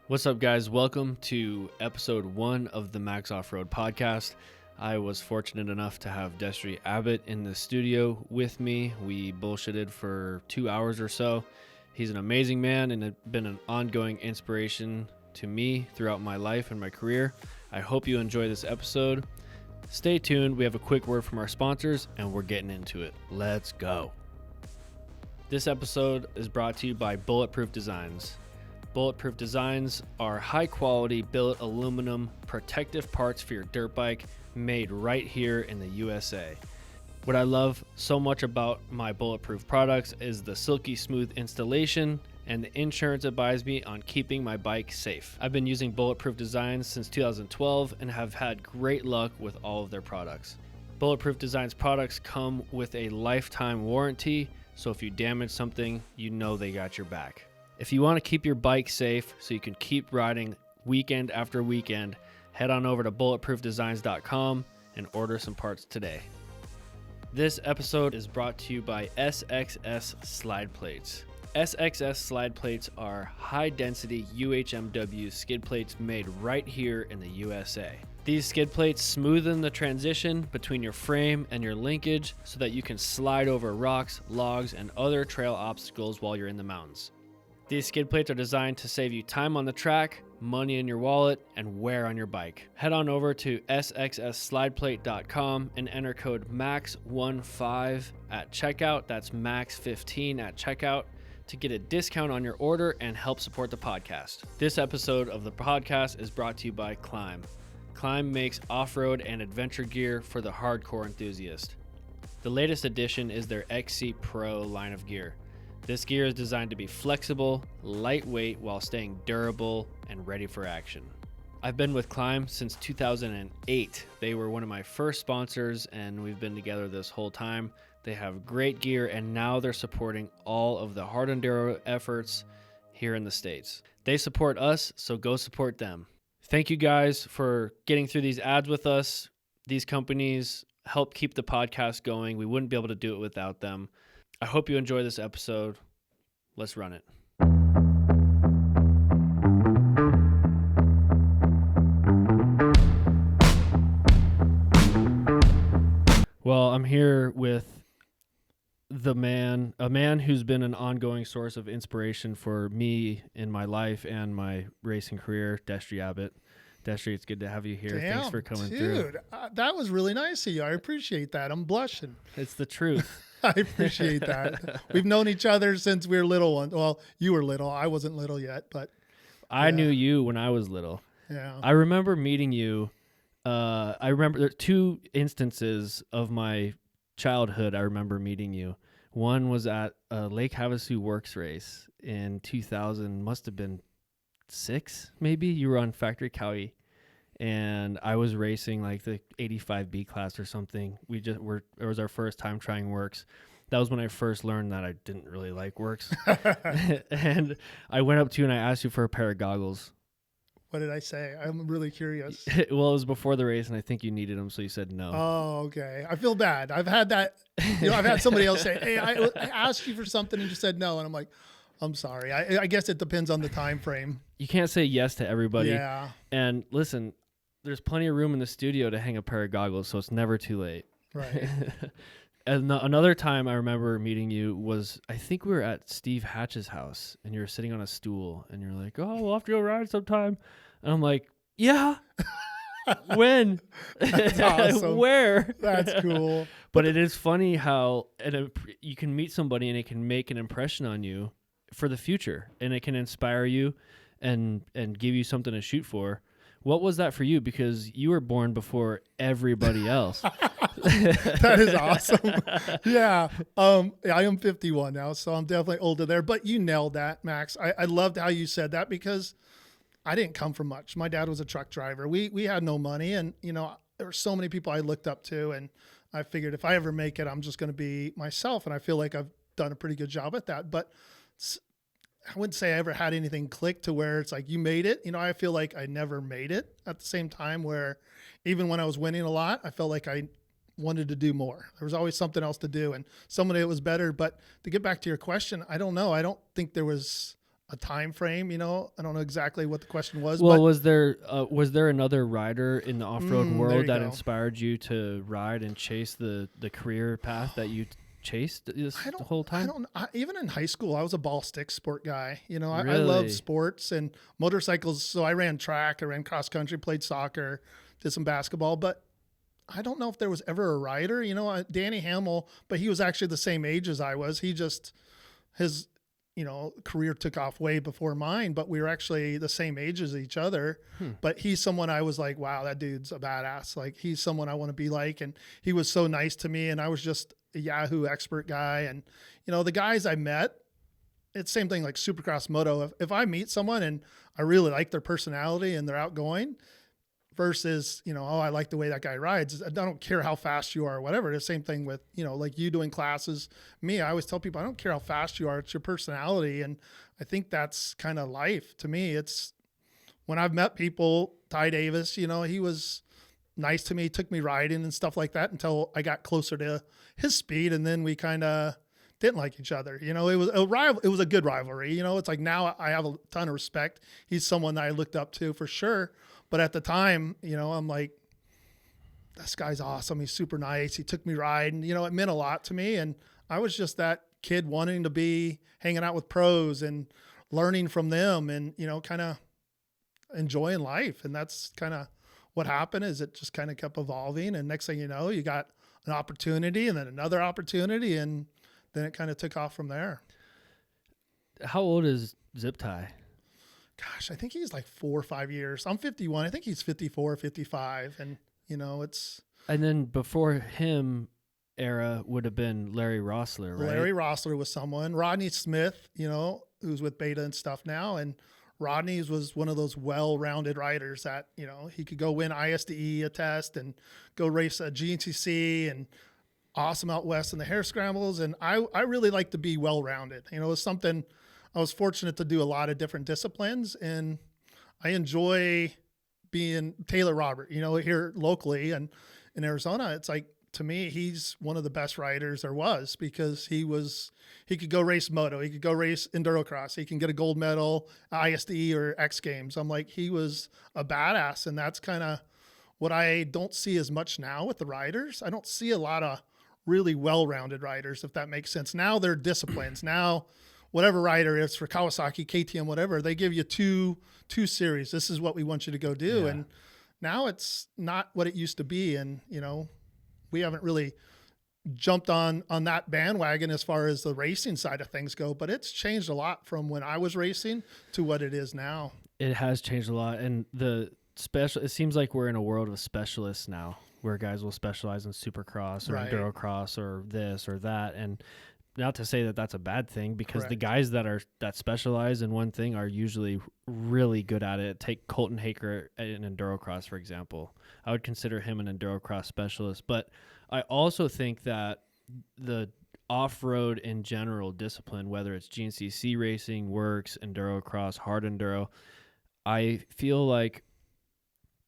What's up, guys? Welcome to episode 1 of the Max Off-Road podcast. I was fortunate enough to have Destry Abbott in the studio with me. We bullshitted for 2 hours or so. He's an amazing man and has been an ongoing inspiration to me throughout my life and my career. I hope you enjoy this episode. Stay tuned. We have a quick word from our sponsors and we're getting into it. Let's go. This episode is brought to you by Bulletproof Designs. Bulletproof Designs are high-quality billet aluminum protective parts for your dirt bike made right here in the USA. What I love so much about my Bulletproof products is the silky smooth installation and the insurance that buys me on keeping my bike safe. I've been using Bulletproof Designs since 2012 and have had great luck with all of their products. Bulletproof Designs products come with a lifetime warranty, so if you damage something, you know they got your back. If you want to keep your bike safe so you can keep riding weekend after weekend, head on over to bulletproofdesigns.com and order some parts today. This episode is brought to you by SXS Slide Plates. SXS Slide Plates are high-density UHMW skid plates made right here in the USA. These skid plates smoothen the transition between your frame and your linkage so that you can slide over rocks, logs, and other trail obstacles while you're in the mountains. These skid plates are designed to save you time on the track, money in your wallet, and wear on your bike. Head on over to sxsslideplate.com and enter code MAX15 at checkout. That's MAX15 at checkout to get a discount on your order and help support the podcast. This episode of the podcast is brought to you by Klim. Klim makes off-road and adventure gear for the hardcore enthusiast. The latest addition is their XC Pro line of gear. This gear is designed to be flexible, lightweight, while staying durable and ready for action. I've been with Klim since 2008. They were one of my first sponsors, and we've been together this whole time. They have great gear, and now they're supporting all of the Hard Enduro efforts here in the States. They support us, so go support them. Thank you guys for getting through these ads with us. These companies help keep the podcast going. We wouldn't be able to do it without them. I hope you enjoy this episode. Let's run it. Well, I'm here with a man who's been an ongoing source of inspiration for me in my life and my racing career, Destry Abbott. Destry, it's good to have you here. Damn, thanks for coming dude, that was really nice of you. I appreciate that. I'm blushing. It's the truth. I appreciate that. We've known each other since we were little ones. Well, you were little. I wasn't little yet, but I knew you when I was little. Yeah. I remember meeting you. I remember there are 2 instances of my childhood I remember meeting you. One was at a Lake Havasu Works race in 2000, must have been 6, maybe. You were on Factory Cowie, and I was racing like the 85B class or something. It was our first time trying Works. That was when I first learned that I didn't really like Works. And I went up to you and I asked you for a pair of goggles. What did I say? I'm really curious. Well, it was before the race, and I think you needed them, so you said no. Oh, okay. I feel bad. I've had that. I've had somebody else say, "Hey, I asked you for something and you said no," and I'm like, "I'm sorry." I guess it depends on the time frame. You can't say yes to everybody. Yeah. And listen, there's plenty of room in the studio to hang a pair of goggles, so it's never too late. Right. And another time I remember meeting you was, I think we were at Steve Hatch's house, and you were sitting on a stool, and you're like, "Oh, we'll have to go ride sometime." And I'm like, "Yeah." When? That's awesome. Where? That's cool. But it is funny how you can meet somebody and it can make an impression on you for the future, and it can inspire you and give you something to shoot for. What was that for you? Because you were born before everybody else. That is awesome. Yeah. I am 51 now, so I'm definitely older there. But you nailed that, Max. I loved how you said that because I didn't come from much. My dad was a truck driver. We had no money, and there were so many people I looked up to, and I figured if I ever make it, I'm just going to be myself. And I feel like I've done a pretty good job at that. But I wouldn't say I ever had anything click to where it's like you made it. I feel like I never made it at the same time, where even when I was winning a lot, I felt like I wanted to do more. There was always something else to do, and somebody that was better. But to get back to your question, I don't know. I don't think there was a time frame. I don't know exactly what the question was. Well, but was there another rider in the off-road there world you that go. inspired you to ride and chase the career path that you chased the whole time? Even in high school, I was a ball stick sport guy. I Really? love sports and motorcycles. So I ran track, I ran cross country, played soccer, did some basketball, but I don't know if there was ever a rider, Danny Hamill, but he was actually the same age as I was. His career took off way before mine, but we were actually the same age as each other. But he's someone I was like, wow, that dude's a badass. Like, he's someone I want to be like. And he was so nice to me. And I was just a Yahoo expert guy. And, the guys I met, it's the same thing like Supercross Moto. If I meet someone and I really like their personality and they're outgoing, versus, I like the way that guy rides. I don't care how fast you are or whatever. The same thing with, like you doing classes. Me, I always tell people, I don't care how fast you are. It's your personality. And I think that's kind of life to me. It's when I've met people, Ty Davis, he was nice to me, took me riding and stuff like that until I got closer to his speed. And then we kind of didn't like each other. It was a rival. It was a good rivalry. It's like now I have a ton of respect. He's someone that I looked up to for sure. But at the time, I'm like, this guy's awesome. He's super nice. He took me riding. It meant a lot to me. And I was just that kid wanting to be hanging out with pros and learning from them and, kind of enjoying life. And that's kind of what happened. Is it just kind of kept evolving. And next thing you know, you got an opportunity and then another opportunity. And then it kind of took off from there. How old is Zip Tie? Gosh, I think he's like 4 or 5 years. I'm 51. I think he's 54, 55. And, it's. And then before him era would have been Larry Rossler, right? Larry Rossler was someone. Rodney Smith, who's with Beta and stuff now. And Rodney's was one of those well-rounded riders that, he could go win ISDE a test and go race a GNCC and awesome out west in the hare scrambles. And I really like to be well-rounded. It's something. I was fortunate to do a lot of different disciplines, and I enjoy being Taylor Robert, here locally and in Arizona. It's like, to me, he's one of the best riders there was because he could go race moto. He could go race endurocross. He can get a gold medal, ISDE or X Games. I'm like, he was a badass. And that's kind of what I don't see as much now with the riders. I don't see a lot of really well-rounded riders, if that makes sense. Now they're disciplines. Now, whatever rider it's for Kawasaki, KTM, whatever, they give you two series. This is what we want you to go do. Yeah. And now it's not what it used to be. And, we haven't really jumped on that bandwagon as far as the racing side of things go, but it's changed a lot from when I was racing to what it is now. It has changed a lot. And it seems like we're in a world of specialists now where guys will specialize in supercross or endurocross or this or that. And not to say that that's a bad thing, because the guys that specialize in one thing are usually really good at it. Take Colton Haker in endurocross, for example. I would consider him an endurocross specialist. But I also think that the off-road in general discipline, whether it's GNCC racing, works, endurocross, hard enduro, I feel like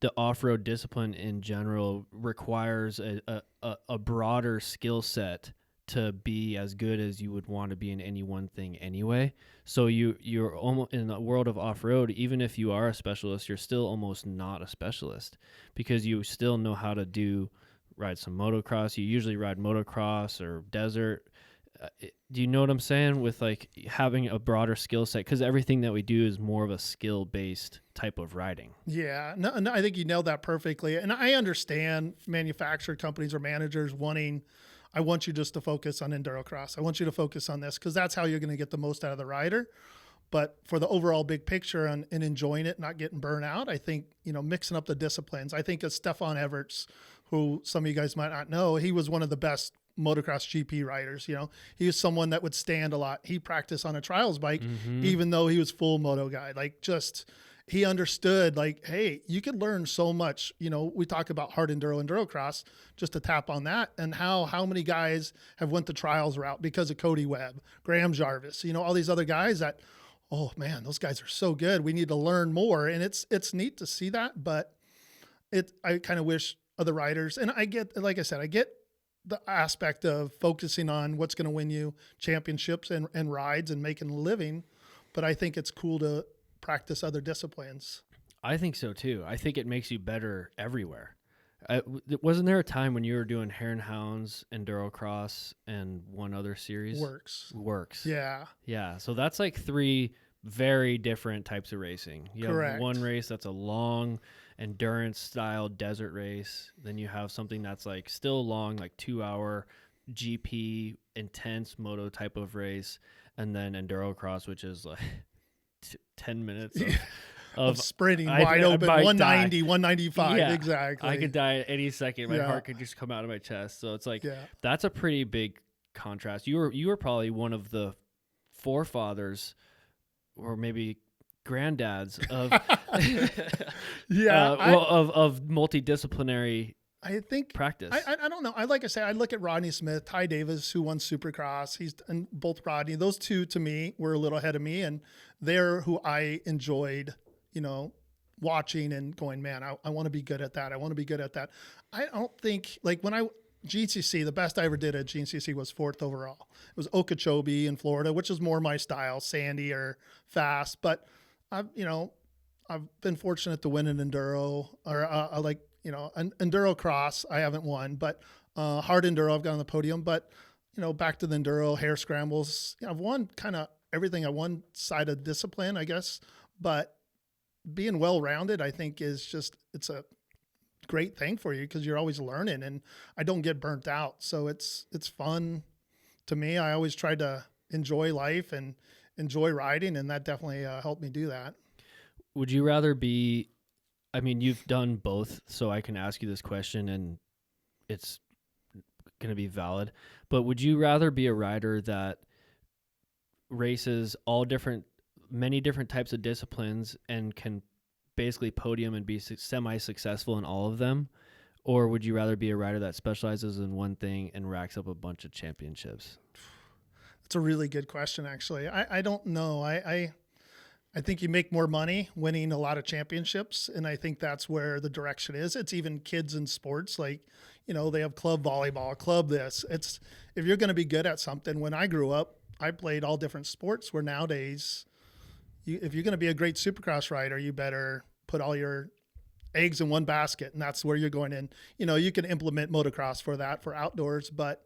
the off-road discipline in general requires a broader skill set to be as good as you would want to be in any one thing anyway. So you're almost in the world of off-road, even if you are a specialist, you're still almost not a specialist because you still know how to ride some motocross. You usually ride motocross or desert. Do you know what I'm saying with like having a broader skill set? Because everything that we do is more of a skill-based type of riding. Yeah, no, I think you nailed that perfectly. And I understand manufacturer companies or managers I want you just to focus on endurocross. I want you to focus on this because that's how you're going to get the most out of the rider. But for the overall big picture and enjoying it, not getting burnt out, I think, mixing up the disciplines. I think of Stefan Everts, who some of you guys might not know, he was one of the best motocross GP riders. He was someone that would stand a lot. He practiced on a trials bike, even though he was full moto guy. He understood hey, you could learn so much. We talk about hard enduro, endurocross, just to tap on that, and how many guys have went the trials route because of Cody Webb, Graham Jarvis, all these other guys that, oh man, those guys are so good. We need to learn more. And it's neat to see that, but I kind of wish other riders, and I get the aspect of focusing on what's going to win you championships and rides and making a living. but I think it's cool to practice other disciplines. I think so too. I think it makes you better everywhere. Wasn't there a time when you were doing Hare and Hounds, Enduro Cross, and one other series? Works. Yeah. Yeah. So that's like 3 very different types of racing. You Correct. have one race that's a long endurance style desert race. Then you have something that's like still long, like 2-hour GP intense moto type of race. And then Enduro Cross, which is like 10 minutes of sprinting wide open, 190, 195. Yeah, exactly. I could die at any second. My heart could just come out of my chest. So it's like, that's a pretty big contrast. You were probably one of the forefathers or maybe granddads of, of multidisciplinary I think practice. I don't know. Like I say, I look at Rodney Smith, Ty Davis, who won Supercross. And both Rodney, those two to me were a little ahead of me, and they're who I enjoyed, watching and going, man, I want to be good at that. I want to be good at that. I don't think like when GNCC, the best I ever did at GNCC was 4th overall. It was Okeechobee in Florida, which is more my style, sandy or fast. But I've been fortunate to win an enduro or an enduro cross. I haven't won, but hard enduro, I've got on the podium. But back to the enduro, hare scrambles. I've won kind of everything at one side of discipline, I guess. But being well-rounded, I think, is just it's a great thing for you because you're always learning, and I don't get burnt out. So it's fun to me. I always try to enjoy life and enjoy riding, and that definitely helped me do that. Would you rather be? I mean, you've done both, so I can ask you this question, and it's going to be valid. But would you rather be a rider that races many different types of disciplines and can basically podium and be semi-successful in all of them? Or would you rather be a rider that specializes in one thing and racks up a bunch of championships? That's a really good question, actually. I don't know. I think you make more money winning a lot of championships, and I think that's where the direction is. It's even kids in sports, like, they have club volleyball, club this. It's if you're going to be good at something. When I grew up, I played all different sports, where nowadays, if you're going to be a great supercross rider, you better put all your eggs in one basket, and that's where you're going in. You can implement motocross for that, for outdoors, but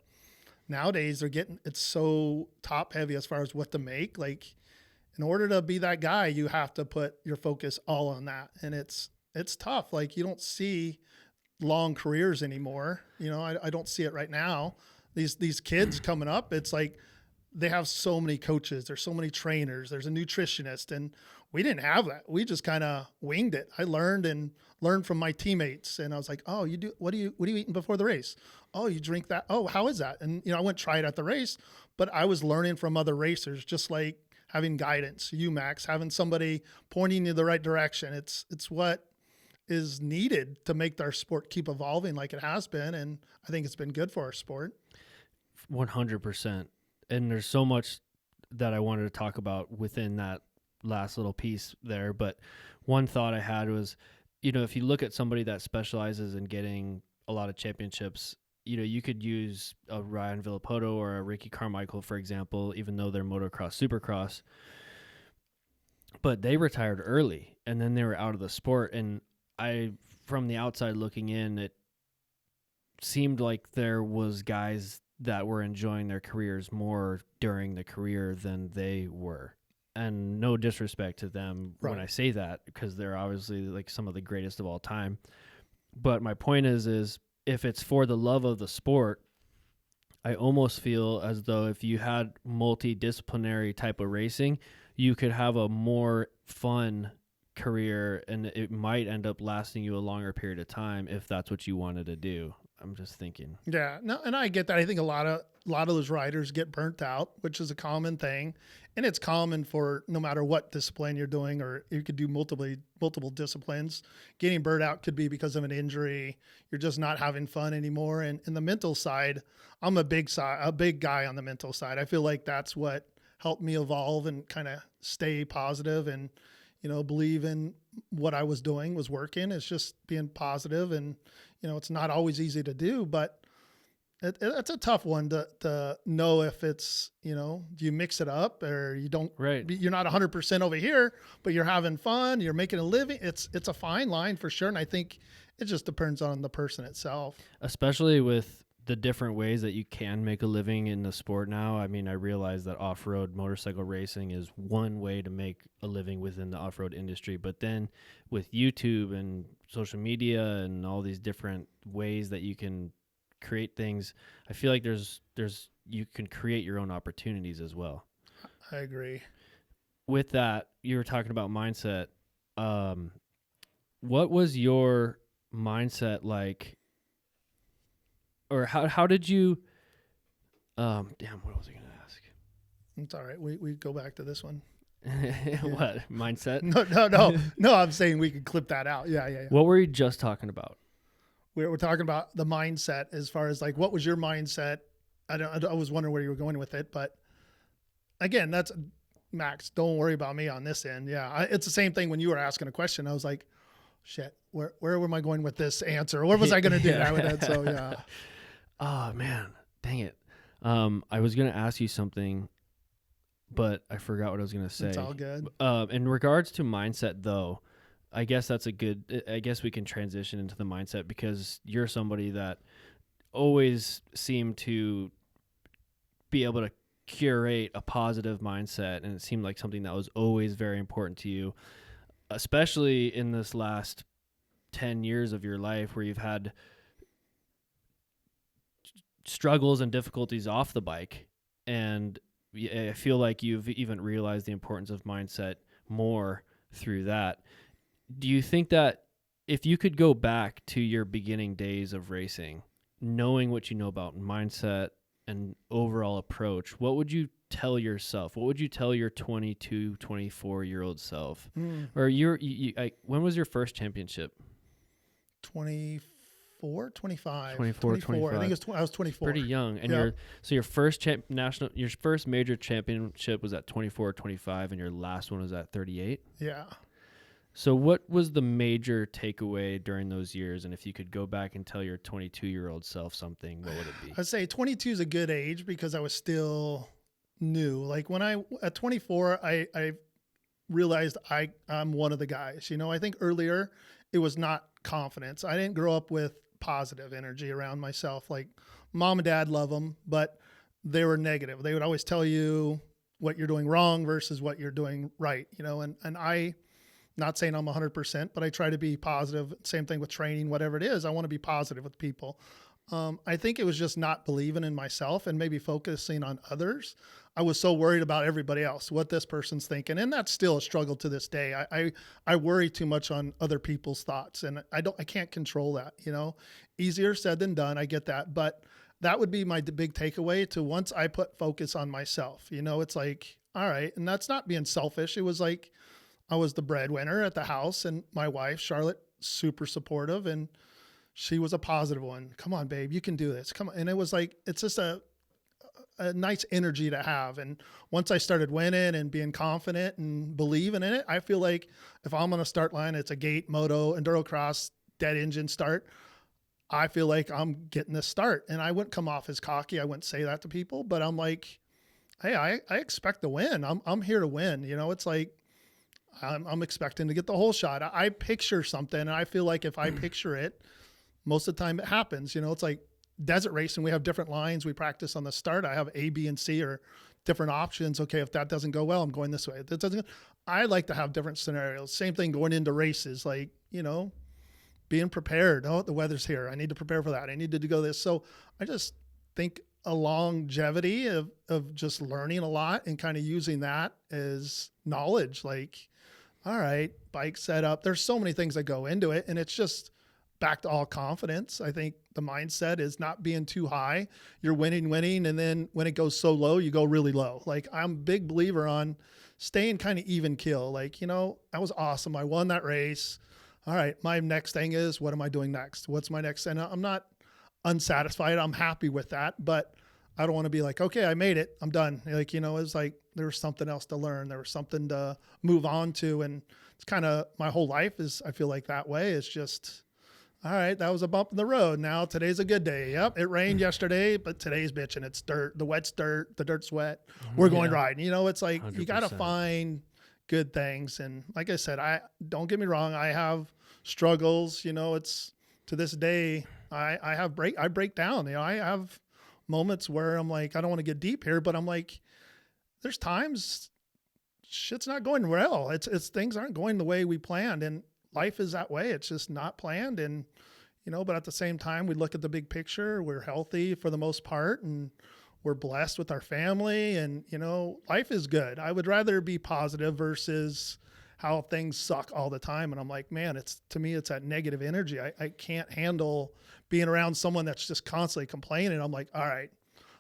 nowadays it's so top heavy as far as what to make. Like, in order to be that guy, you have to put your focus all on that. And it's tough. Like, you don't see long careers anymore. I don't see it right now. These kids coming up, it's like they have so many coaches. There's so many trainers. There's a nutritionist, and we didn't have that. We just kind of winged it. I learned from my teammates, and I was like, oh, what are you eating before the race? Oh, you drink that. Oh, how is that? And, I went try it at the race, but I was learning from other racers, just like having guidance, Max, having somebody pointing you the right direction. It's what is needed to make our sport keep evolving like it has been. And I think it's been good for our sport. 100%. And there's so much that I wanted to talk about within that last little piece there. But one thought I had was, if you look at somebody that specializes in getting a lot of championships, you could use a Ryan Villapoto or a Ricky Carmichael, for example, even though they're motocross, supercross. But they retired early, and then they were out of the sport. And from the outside looking in, it seemed like there was guys that were enjoying their careers more during the career than they were. And no disrespect to them when I say that, because they're obviously like some of the greatest of all time. But my point is if it's for the love of the sport, I almost feel as though if you had multidisciplinary type of racing, you could have a more fun career, and it might end up lasting you a longer period of time if that's what you wanted to do. I'm just thinking. Yeah, no, and I get that. I think a lot of those riders get burnt out, which is a common thing, and it's common for no matter what discipline you're doing, or you could do multiple disciplines. Getting burnt out could be because of an injury. You're just not having fun anymore. And in the mental side, I'm a big guy on the mental side. I feel like that's what helped me evolve and kind of stay positive and believe in what I was doing was working. It's just being positive, and it's not always easy to do, but It's a tough one to know if it's, do you mix it up or you don't, Right. you're not 100% over here, but you're having fun, you're making a living. It's a fine line for sure. And I think it just depends on the person itself. Especially with the different ways that you can make a living in the sport now. I mean, I realize that off-road motorcycle racing is one way to make a living within the off-road industry, but then with YouTube and social media and all these different ways that you can create things, I feel like there's you can create your own opportunities as well. I agree. With that, you were talking about mindset. What was your mindset like, or how did you what was I gonna ask? It's all right. We go back to this one. What mindset? No, I'm saying we could clip that out. Yeah. What were you just talking about? We're talking about the mindset as far as like, what was your mindset? I was wondering where you were going with it, but again, that's Max. Don't worry about me on this end. Yeah. It's the same thing when you were asking a question. I was like, shit, where am I going with this answer? What was I going to do that with that? So yeah. Oh man, dang it. I was going to ask you something, but I forgot what I was going to say. It's all good. In regards to mindset though, I guess I guess we can transition into the mindset, because you're somebody that always seemed to be able to curate a positive mindset, and it seemed like something that was always very important to you, especially in this last 10 years of your life where you've had struggles and difficulties off the bike. And I feel like you've even realized the importance of mindset more through that. Do you think that if you could go back to your beginning days of racing, knowing what you know about mindset and overall approach, what would you tell yourself? What would you tell your 22, 24-year-old self? Or when was your first championship? 24, 25. 24, 25. I think I was 24. Pretty young. And your first your first major championship was at 24, 25, and your last one was at 38? Yeah. So what was the major takeaway during those years? And if you could go back and tell your 22-year-old self something, what would it be? I'd say 22 is a good age because I was still new. Like at 24, I realized I'm one of the guys. I think earlier it was not confidence. I didn't grow up with positive energy around myself. Like mom and dad love them, but they were negative. They would always tell you what you're doing wrong versus what you're doing right, and I, not saying I'm 100%, but I try to be positive. Same thing with training, whatever it is. I want to be positive with people. I think it was just not believing in myself and maybe focusing on others. I was so worried about everybody else, what this person's thinking. And that's still a struggle to this day. I worry too much on other people's thoughts, and I can't control that, easier said than done. I get that, but that would be my big takeaway to once I put focus on myself, it's like, all right. And that's not being selfish. It was like, I was the breadwinner at the house, and my wife, Charlotte, super supportive, and she was a positive one. Come on, babe, you can do this. Come on. And it was like, it's just a nice energy to have. And once I started winning and being confident and believing in it, I feel like if I'm on a start line, it's a gate, moto, enduro cross, dead engine start, I feel like I'm getting this start. And I wouldn't come off as cocky. I wouldn't say that to people, but I'm like, hey, I expect to win. I'm here to win. It's like, I'm expecting to get the whole shot. I picture something, and I feel like if I picture it, most of the time it happens. It's like desert racing. We have different lines. We practice on the start. I have A, B, and C, or different options. Okay, if that doesn't go well, I'm going this way. That doesn't. I like to have different scenarios. Same thing going into races, like being prepared. Oh, the weather's here. I need to prepare for that. I need to go this. So I just think a longevity of just learning a lot and kind of using that as knowledge. Like, all right, bike setup. There's so many things that go into it, and it's just back to all confidence. I think the mindset is not being too high. You're winning, and then when it goes so low, you go really low. Like, I'm a big believer on staying kind of even kill. Like, that was awesome. I won that race. All right, my next thing is, what am I doing next? What's my next? And I'm not unsatisfied. I'm happy with that, but I don't want to be like, okay, I made it, I'm done. Like, it's like there was something else to learn. There was something to move on to. And it's kind of my whole life is, I feel like that way. It's just, All right, that was a bump in the road. Now today's a good day. Yep, it rained yesterday, but today's bitching. It's dirt. The wet's dirt. The dirt's wet. We're going riding. You know, it's like you got to 100%. find good things. And like I said, I don't get me wrong. I have struggles. You know, it's to this day. I break down. You know, I have moments where I'm like, I don't want to get deep here, but I'm like, there's times shit's not going well. It's things aren't going the way we planned, and life is that way. It's just not planned. And, you know, but at the same time, we look at the big picture. We're healthy for the most part, and we're blessed with our family, and, you know, life is good. I would rather be positive versus how things suck all the time. And I'm like, man, to me, it's that negative energy. I can't handle being around someone that's just constantly complaining. I'm like, all right,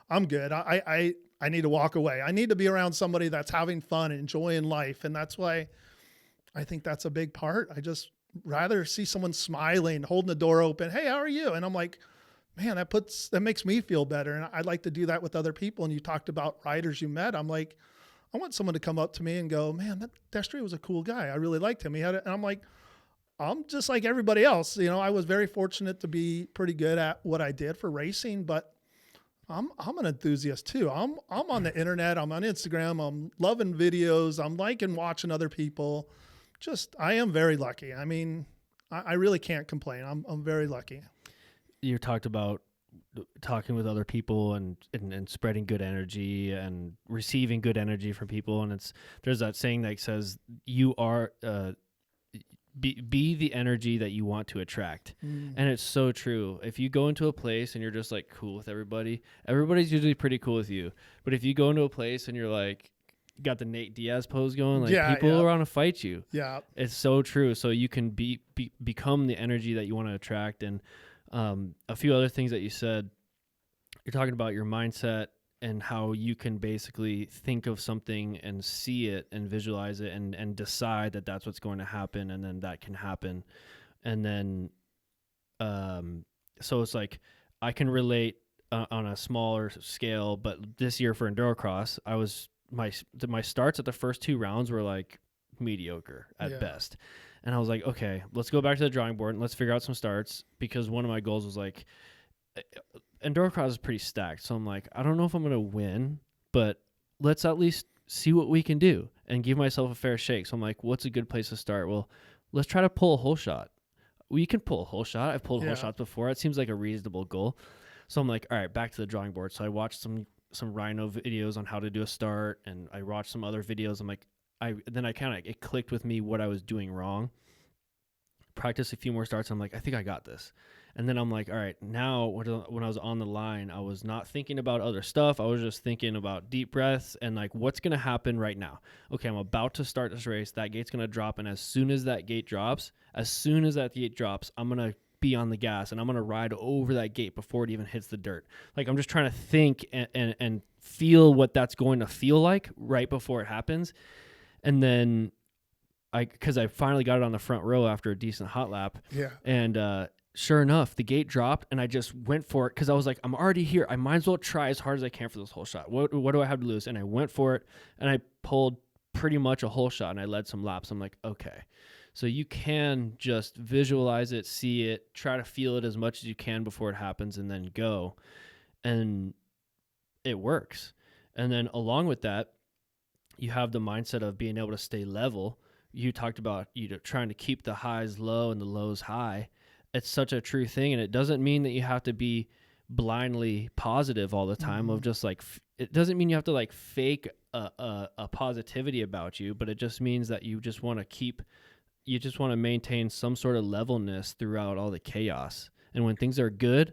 I'm good. I need to walk away. I need to be around somebody that's having fun and enjoying life. And that's why I think that's a big part. I just rather see someone smiling, holding the door open. Hey, how are you? And I'm like, man, that makes me feel better. And I'd like to do that with other people. And you talked about riders you met. I'm like, I want someone to come up to me and go, man, that Destry was a cool guy. I really liked him. And I'm like, I'm just like everybody else. You know, I was very fortunate to be pretty good at what I did for racing, but I'm an enthusiast too. I'm on the internet. I'm on Instagram. I'm loving videos. I'm liking watching other people. I am very lucky. I mean, I really can't complain. I'm very lucky. You talked about talking with other people and spreading good energy and receiving good energy from people. And there's that saying that says you are, be the energy that you want to attract. And it's so true. If you go into a place and you're just like cool with everybody's usually pretty cool with you. But if you go into a place and you're like, got the Nate Diaz pose going, like people are want to fight you. Yeah. It's so true. So you can become the energy that you want to attract. And a few other things that you said, you're talking about your mindset and how you can basically think of something and see it and visualize it and decide that that's what's going to happen, and then that can happen. And then so it's like I can relate on a smaller scale, but this year for Endurocross, I was my starts at the first 2 rounds were like mediocre at best. And I was like, okay, let's go back to the drawing board and let's figure out some starts, because one of my goals was like, Endurocross is pretty stacked. So I'm like, I don't know if I'm going to win, but let's at least see what we can do and give myself a fair shake. So I'm like, what's a good place to start? Well, let's try to pull a whole shot. We can pull a whole shot. I've pulled whole shots before. It seems like a reasonable goal. So I'm like, all right, back to the drawing board. So I watched some Rhino videos on how to do a start, and I watched some other videos. I'm like, it clicked with me what I was doing wrong. Practice a few more starts. I'm like, I think I got this. And then I'm like, all right, now when I was on the line, I was not thinking about other stuff. I was just thinking about deep breaths and like, what's going to happen right now? Okay, I'm about to start this race. That gate's going to drop. And as soon as that gate drops, I'm going to be on the gas and I'm going to ride over that gate before it even hits the dirt. Like, I'm just trying to think and feel what that's going to feel like right before it happens. And then because I finally got it on the front row after a decent hot lap. Yeah. And sure enough, the gate dropped and I just went for it because I was like, I'm already here. I might as well try as hard as I can for this whole shot. What do I have to lose? And I went for it and I pulled pretty much a whole shot and I led some laps. I'm like, okay. So you can just visualize it, see it, try to feel it as much as you can before it happens, and then go. And it works. And then along with that, you have the mindset of being able to stay level. You talked about trying to keep the highs low and the lows high. It's such a true thing. And it doesn't mean that you have to be blindly positive all the time of just like, it doesn't mean you have to like fake a positivity about you, but it just means that you just want to maintain some sort of levelness throughout all the chaos. And when things are good,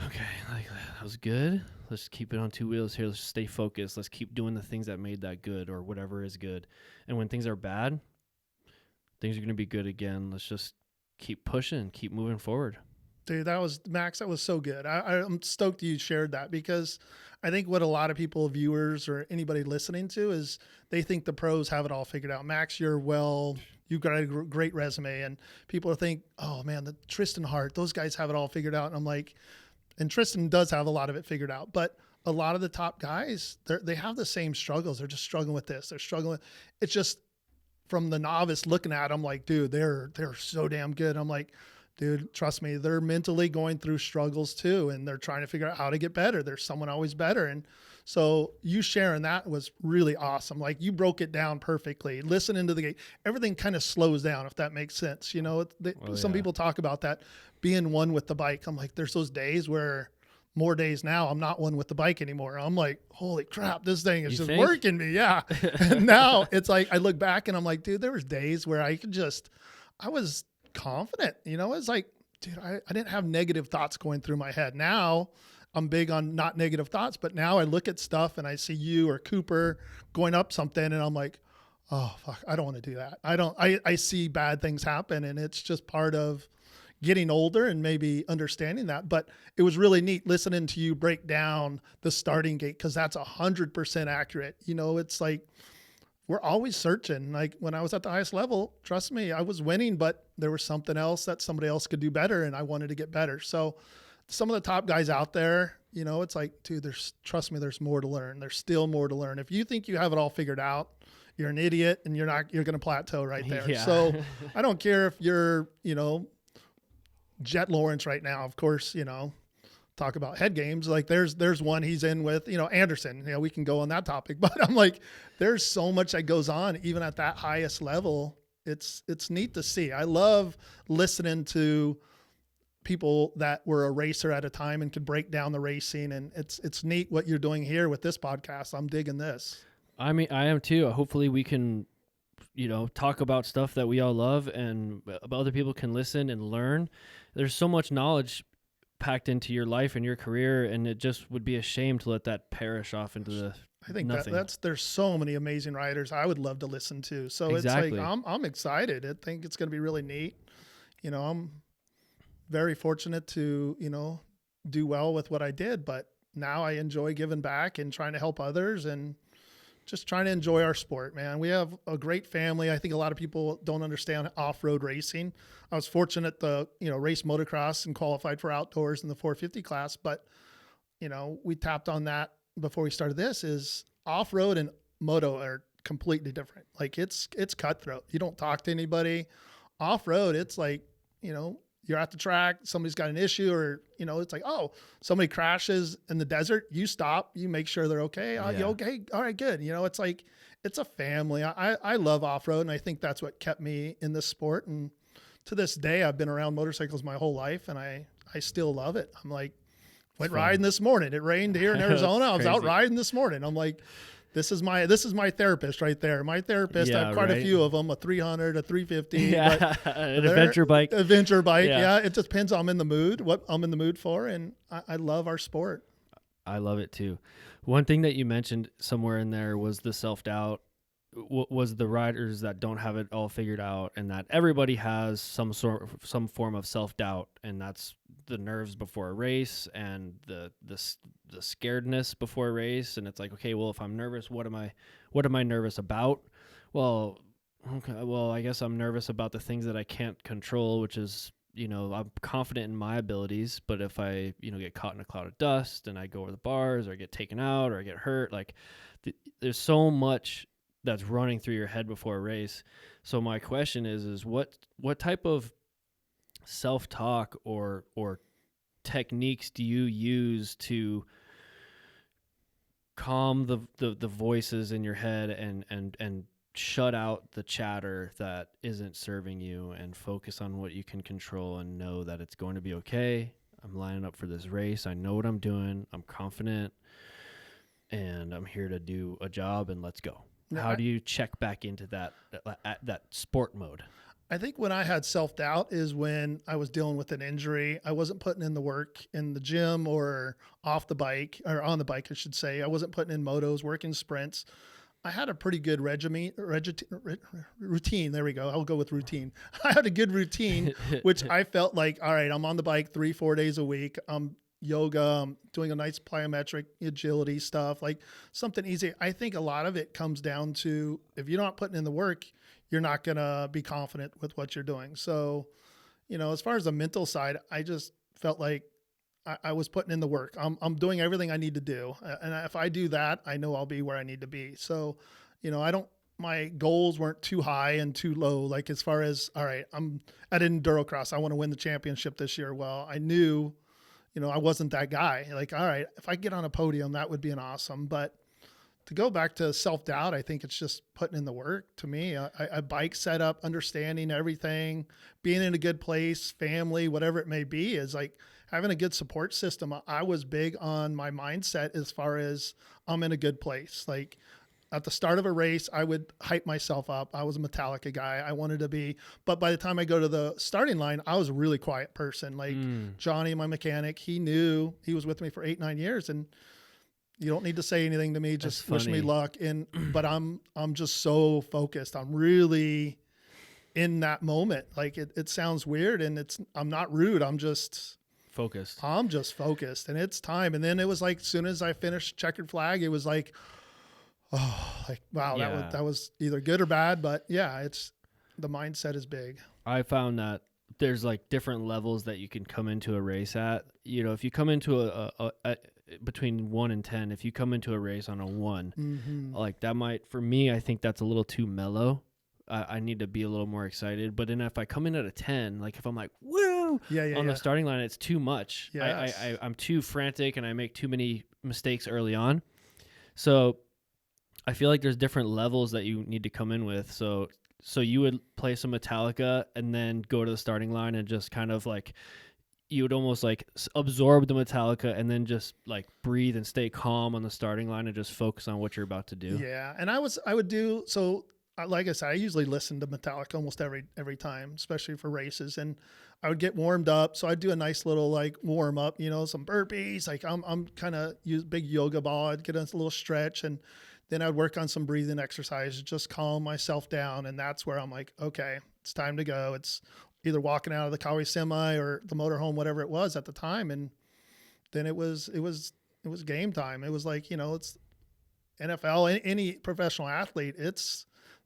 okay, like that was good. Let's keep it on 2 wheels here. Let's stay focused. Let's keep doing the things that made that good or whatever is good. And when things are bad, things are going to be good again. Let's just keep pushing, keep moving forward. Dude, Max, that was so good. I'm stoked you shared that, because I think what a lot of people, viewers or anybody listening to, is they think the pros have it all figured out. Max, you've got a great resume, and people think, oh man, the Tristan Hart, those guys have it all figured out. And I'm like, and Tristan does have a lot of it figured out, but a lot of the top guys, they have the same struggles. They're just struggling with this. They're struggling. It's just from the novice looking at them like, dude, they're so damn good. I'm like, dude, trust me, they're mentally going through struggles too, and they're trying to figure out how to get better. There's someone always better. And so you sharing that was really awesome. Like, you broke it down perfectly. Listening to the gate, everything kind of slows down, if that makes sense. You know, some people talk about that being one with the bike. I'm like, there's those days where more days now I'm not one with the bike anymore. I'm like, holy crap, this thing is just working me. Yeah. And now it's like, I look back and I'm like, dude, there was days where I was confident, you know. It's like, dude, I didn't have negative thoughts going through my head. Now I'm big on not negative thoughts, but now I look at stuff and I see you or Cooper going up something and I'm like, oh fuck, I don't want to do that. I see bad things happen, and it's just part of getting older and maybe understanding that. But it was really neat listening to you break down the starting gate, because that's 100% accurate. You know, it's like, we're always searching. Like, when I was at the highest level, trust me, I was winning, but there was something else that somebody else could do better, and I wanted to get better. So some of the top guys out there, you know, it's like, dude, trust me, there's more to learn. There's still more to learn. If you think you have it all figured out, you're an idiot, and you're going to plateau right there. Yeah. So I don't care if you're, you know, Jet Lawrence right now, of course, you know, talk about head games. Like, there's one he's in with, you know, Anderson. You know, we can go on that topic, but I'm like, there's so much that goes on even at that highest level. It's neat to see. I love listening to people that were a racer at a time and could break down the racing. And it's neat what you're doing here with this podcast. I'm digging this. I mean, I am too. Hopefully we can, you know, talk about stuff that we all love, and other people can listen and learn. There's so much knowledge packed into your life and your career, and it just would be a shame to let that perish off into the I think nothing. there's so many amazing riders I would love to listen to. So Exactly. It's like, I'm excited. I think it's going to be really neat. You know, I'm very fortunate to, you know, do well with what I did, but now I enjoy giving back and trying to help others and just trying to enjoy our sport, man. We have a great family. I think a lot of people don't understand off-road racing. I was fortunate to, you know, race motocross and qualified for outdoors in the 450 class, but, you know, we tapped on that before we started this. Is off-road and moto are completely different. Like, it's cutthroat. You don't talk to anybody. Off-road, it's like, you know, you're at the track, somebody's got an issue, or, you know, it's like, oh, somebody crashes in the desert, you stop, you make sure they're okay. Oh, you okay? All right, good. You know, it's like, it's a family. I love off-road, and I think that's what kept me in this sport. And to this day, I've been around motorcycles my whole life, and I still love it. I'm like, went riding this morning. It rained here in Arizona. I was out riding this morning. I'm like, this is my therapist right there. My therapist, I have quite a few of them, a 300, a 350. Yeah, an adventure bike. Adventure bike, yeah. It just depends on what I'm in the mood for, and I love our sport. I love it too. One thing that you mentioned somewhere in there was the self-doubt, was the riders that don't have it all figured out, and that everybody has some form of self-doubt, and that's the nerves before a race and the scaredness before a race. And it's like, okay, well, if I'm nervous, what am I nervous about? Well, okay, well, I guess I'm nervous about the things that I can't control, which is, you know, I'm confident in my abilities, but if I, you know, get caught in a cloud of dust and I go over the bars, or I get taken out, or I get hurt, like there's so much that's running through your head before a race. So my question is what type of self-talk or techniques do you use to calm the voices in your head and shut out the chatter that isn't serving you, and focus on what you can control and know that it's going to be okay? I'm lining up for this race. I know what I'm doing. I'm confident, and I'm here to do a job, and let's go. How do you check back into that sport mode? I think when I had self-doubt is when I was dealing with an injury. I wasn't putting in the work in the gym or off the bike, or on the bike, I should say. I wasn't putting in motos, working sprints. I had a pretty good routine. There we go. I'll go with routine. I had a good routine, which I felt like, all right, I'm on the bike 3-4 days a week. I'm yoga, I'm doing a nice plyometric agility stuff, like something easy. I think a lot of it comes down to, if you're not putting in the work, you're not going to be confident with what you're doing. So, you know, as far as the mental side, I just felt like I was putting in the work. I'm doing everything I need to do. And if I do that, I know I'll be where I need to be. So, you know, I don't my goals weren't too high and too low. Like as far as, all right, I'm at Endurocross, I want to win the championship this year. Well, I knew, I wasn't that guy. Like, all right, if I get on a podium, that would be an awesome. But to go back to self-doubt, I think it's just putting in the work to me. A bike setup, understanding everything, being in a good place, family, whatever it may be, is like having a good support system. I was big on my mindset as far as I'm in a good place. Like at the start of a race, I would hype myself up. I was a Metallica guy. I wanted to be, but by the time I go to the starting line, I was a really quiet person. Like Johnny, my mechanic, he knew, he was with me for 8-9 years, and you don't need to say anything to me. Just wish me luck. But I'm just so focused. I'm really in that moment. Like it sounds weird, and I'm not rude. I'm just focused. I'm just focused, and it's time. And then it was like, as soon as I finished checkered flag, it was like, oh, like, wow, that was either good or bad. But yeah, the mindset is big. I found that there's like different levels that you can come into a race at. If you come into a between 1 and 10, if you come into a race on a 1, like that might, for me, I think that's a little too mellow. I need to be a little more excited. But then if I come in at a 10, like if I'm like, woo, on the starting line, it's too much. Yes. I'm too frantic and I make too many mistakes early on. So I feel like there's different levels that you need to come in with. So you would play some Metallica and then go to the starting line and just kind of like, you would almost like absorb the Metallica and then just like breathe and stay calm on the starting line and just focus on what you're about to do. Yeah. And I would do, so like I said, I usually listen to Metallica almost every time, especially for races. And I would get warmed up. So I'd do a nice little like warm up, some burpees. Like I'm kind of use big yoga ball. I'd get a little stretch, and then I'd work on some breathing exercises, just calm myself down. And that's where I'm like, okay, it's time to go. It's either walking out of the Kawi semi or the motorhome, whatever it was at the time. And then it was game time. It was like, it's NFL, any professional athlete,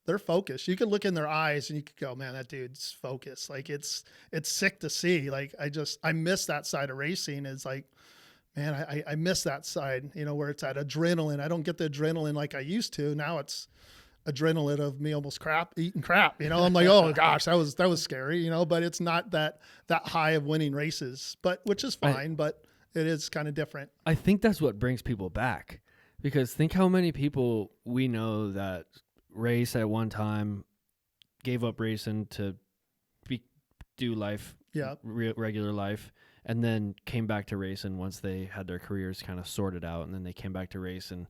they're focused. You could look in their eyes and you could go, man, that dude's focused. Like it's sick to see. Like I miss that side of racing. It's like, man, I miss that side, where it's at adrenaline. I don't get the adrenaline like I used to. Now it's adrenaline of me almost eating crap. I'm like, oh gosh, that was scary, but it's not that high of winning races, which is fine, but it is kind of different. I think that's what brings people back, because think how many people we know that race at one time, gave up racing to do life, regular life, and then came back to racing once they had their careers kind of sorted out, and then they came back to race. And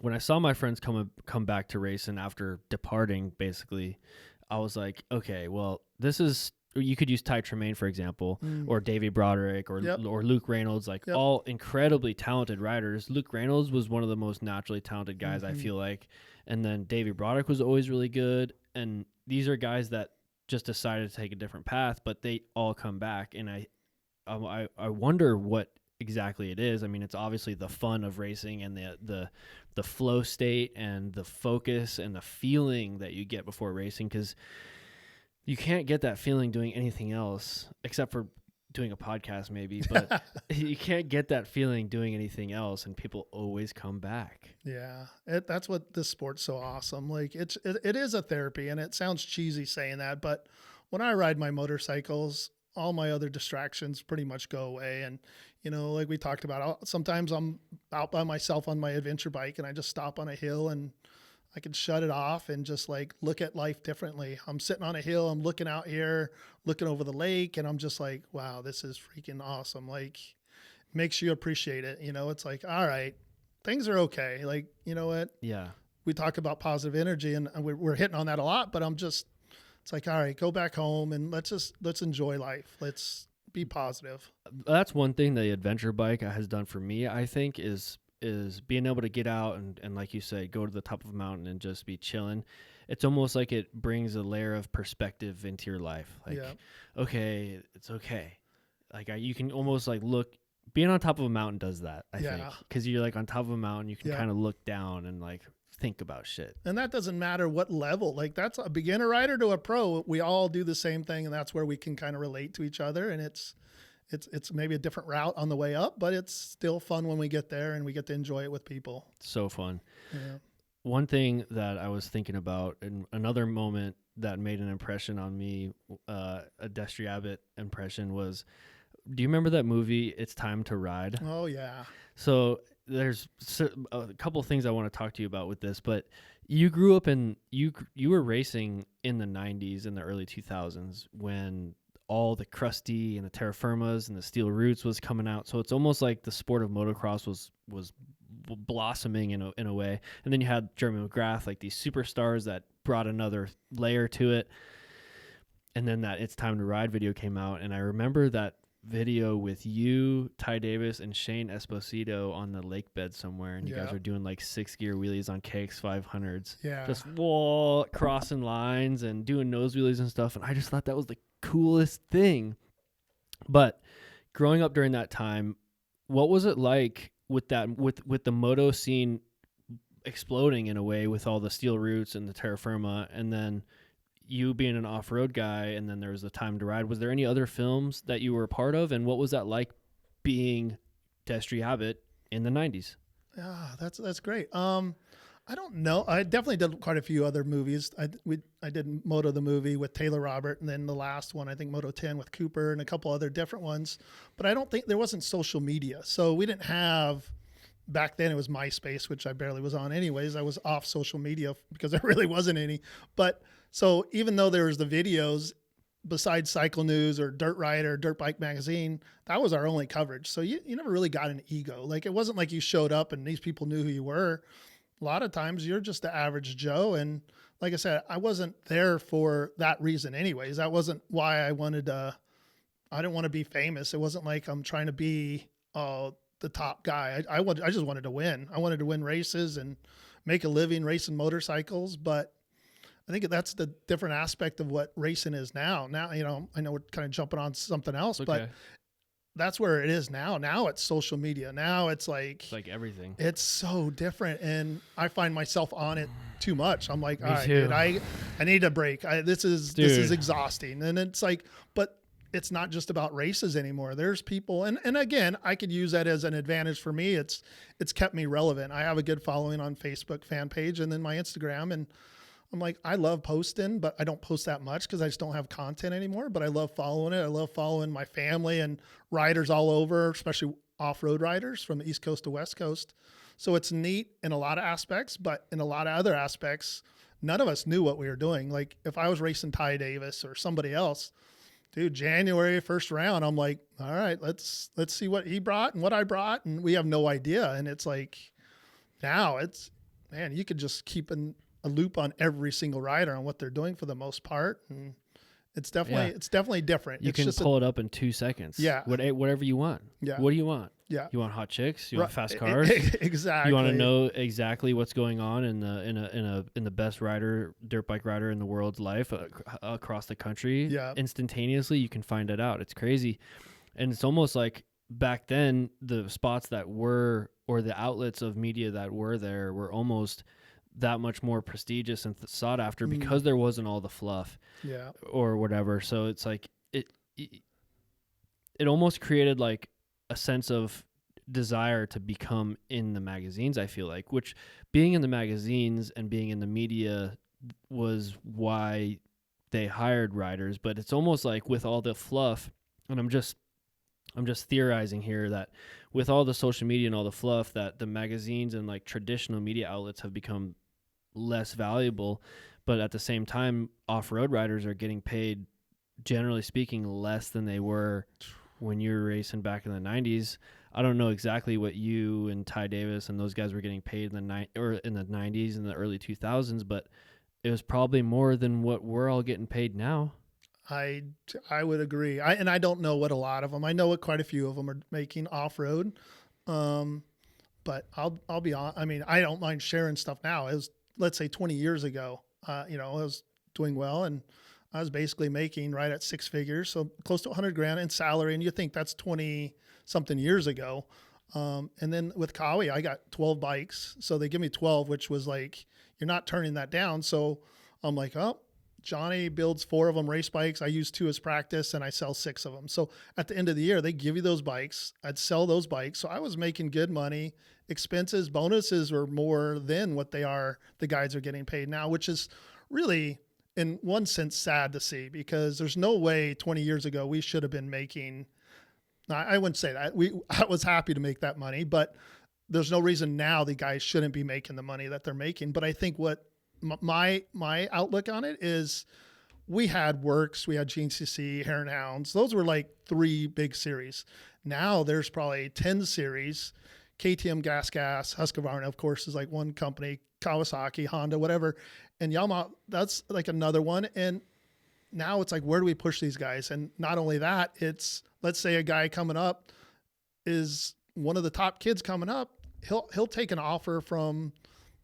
when I saw my friends come back to racing after departing, basically, I was like, okay, well, you could use Ty Tremaine, for example, or Davey Broderick, or Luke Reynolds, all incredibly talented riders. Luke Reynolds was one of the most naturally talented guys, I feel like. And then Davey Broderick was always really good. And these are guys that just decided to take a different path, but they all come back. And I wonder what exactly it is. I mean, it's obviously the fun of racing and the flow state and the focus and the feeling that you get before racing, because you can't get that feeling doing anything else except for doing a podcast maybe, but you can't get that feeling doing anything else, and people always come back. Yeah, that's what this sport's so awesome. Like it is a therapy, and it sounds cheesy saying that, but when I ride my motorcycles, all my other distractions pretty much go away. And, like we talked about, sometimes I'm out by myself on my adventure bike and I just stop on a hill and I can shut it off and just like look at life differently. I'm sitting on a hill, I'm looking out here, looking over the lake, and I'm just like, wow, this is freaking awesome. Like, makes you appreciate it. It's like, all right, things are okay. Like, you know what? Yeah. We talk about positive energy, and we're hitting on that a lot, but it's like, all right, go back home and let's enjoy life. Let's be positive. That's one thing the adventure bike has done for me, I think, is being able to get out and like you say, go to the top of a mountain and just be chilling. It's almost like it brings a layer of perspective into your life. Like, okay, it's okay. Like you can almost like look, being on top of a mountain does that, I think, because you're like on top of a mountain, you can kind of look down and like think about shit. And that doesn't matter what level. Like that's a beginner rider to a pro. We all do the same thing, and that's where we can kind of relate to each other. And it's maybe a different route on the way up, but it's still fun when we get there and we get to enjoy it with people. So fun. Yeah. one thing that I was thinking about, and another moment that made an impression on me, a Destry Abbott impression, was, do you remember that movie, It's Time to Ride? Oh yeah. So there's a couple things I want to talk to you about with this, but you grew up you were racing in the 90s and the early 2000s when all the crusty and the terra firmas and the steel roots was coming out. So it's almost like the sport of motocross was blossoming in a way. And then you had Jeremy McGrath, like these superstars that brought another layer to it. And then that It's Time to Ride video came out, and I remember that video with you, Ty Davis, and Shane Esposito on the lake bed somewhere, and you guys are doing like 6-gear wheelies on KX500s. Yeah. Just crossing lines and doing nose wheelies and stuff, and I just thought that was the coolest thing. But growing up during that time, what was it like with that with the moto scene exploding in a way with all the steel roots and the terra firma, and then you being an off-road guy, and then there was the Time to Ride? Was there any other films that you were a part of, and what was that like being Destry Abbott in the 90s? Yeah, that's great. I don't know. I definitely did quite a few other movies. I did Moto the movie with Taylor Robert, and then the last one, I think Moto 10 with Cooper, and a couple other different ones. But I don't think there wasn't social media, so we didn't have. Back then it was MySpace, which I barely was on anyways. I was off social media because there really wasn't any. But so even though there was the videos, besides Cycle News or Dirt Rider, Dirt Bike Magazine, that was our only coverage. So you never really got an ego. Like, it wasn't like you showed up and these people knew who you were. A lot of times you're just the average Joe. And like I said, I wasn't there for that reason anyways. That wasn't why I didn't want to be famous. It wasn't like I'm trying to be the top guy. I just wanted to win. I wanted to win races and make a living racing motorcycles. But I think that's the different aspect of what racing is now. Now, I know we're kind of jumping on something else, but that's where it is now. Now it's social media. Now it's like everything. It's so different. And I find myself on it too much. I'm like, all right, dude, I need a break. This is exhausting. And it's like, but it's not just about races anymore. There's people, and again, I could use that as an advantage for me. It's kept me relevant. I have a good following on Facebook fan page and then my Instagram, and I'm like, I love posting, but I don't post that much because I just don't have content anymore. But I love following it. I love following my family and riders all over, especially off-road riders from the East Coast to West Coast. So it's neat in a lot of aspects, but in a lot of other aspects, none of us knew what we were doing. Like if I was racing Ty Davis or somebody else, dude, January first round, I'm like, all right, let's see what he brought and what I brought, and we have no idea. And it's like, now you could just keep a loop on every single rider on what they're doing for the most part, and it's definitely different. You can pull it up in 2 seconds. Yeah, whatever you want. Yeah, what do you want? Yeah, you want hot chicks? You want fast cars? Exactly. You want to know exactly what's going on in the best dirt bike rider in the world's life across the country. Yeah, instantaneously you can find it out. It's crazy, and it's almost like back then the spots that were, or the outlets of media that were there, were almost that much more prestigious and sought after because there wasn't all the fluff, or whatever. So it's like it almost created like a sense of desire to become in the magazines, I feel like, which being in the magazines and being in the media was why they hired riders. But it's almost like with all the fluff, and I'm just theorizing here, that with all the social media and all the fluff, that the magazines and like traditional media outlets have become less valuable. But at the same time, off-road riders are getting paid, generally speaking, less than they were when you were racing back in the 90s. I don't know exactly what you and Ty Davis and those guys were getting paid in the 90s and the early 2000s, but it was probably more than what we're all getting paid now. I would agree. I don't know what a lot of them. I know what quite a few of them are making off-road. But I'll be on. I mean, I don't mind sharing stuff now. It was, let's say 20 years ago, I was doing well, and I was basically making right at 6 figures, so close to $100,000 in salary. And you think that's 20 something years ago. And then with Kawi, I got 12 bikes. So they give me 12, which was like, you're not turning that down. So I'm like, oh, Johnny builds 4 of them race bikes. I use 2 as practice and I sell 6 of them. So at the end of the year, they give you those bikes. I'd sell those bikes. So I was making good money. Expenses, bonuses were more than what the guys are getting paid now, which is really in one sense sad to see, because there's no way 20 years ago we should have been making, I wouldn't say that. I was happy to make that money, but there's no reason now the guys shouldn't be making the money that they're making. But I think what my outlook on it is, we had Works, we had GNCC, Hare and Hounds. Those were like 3 big series. Now there's probably 10 series. KTM, Gas, Husqvarna, of course, is like one company, Kawasaki, Honda, whatever. And Yamaha, that's like another one. And now it's like, where do we push these guys? And not only that, it's, let's say a guy coming up is one of the top kids coming up. He'll take an offer from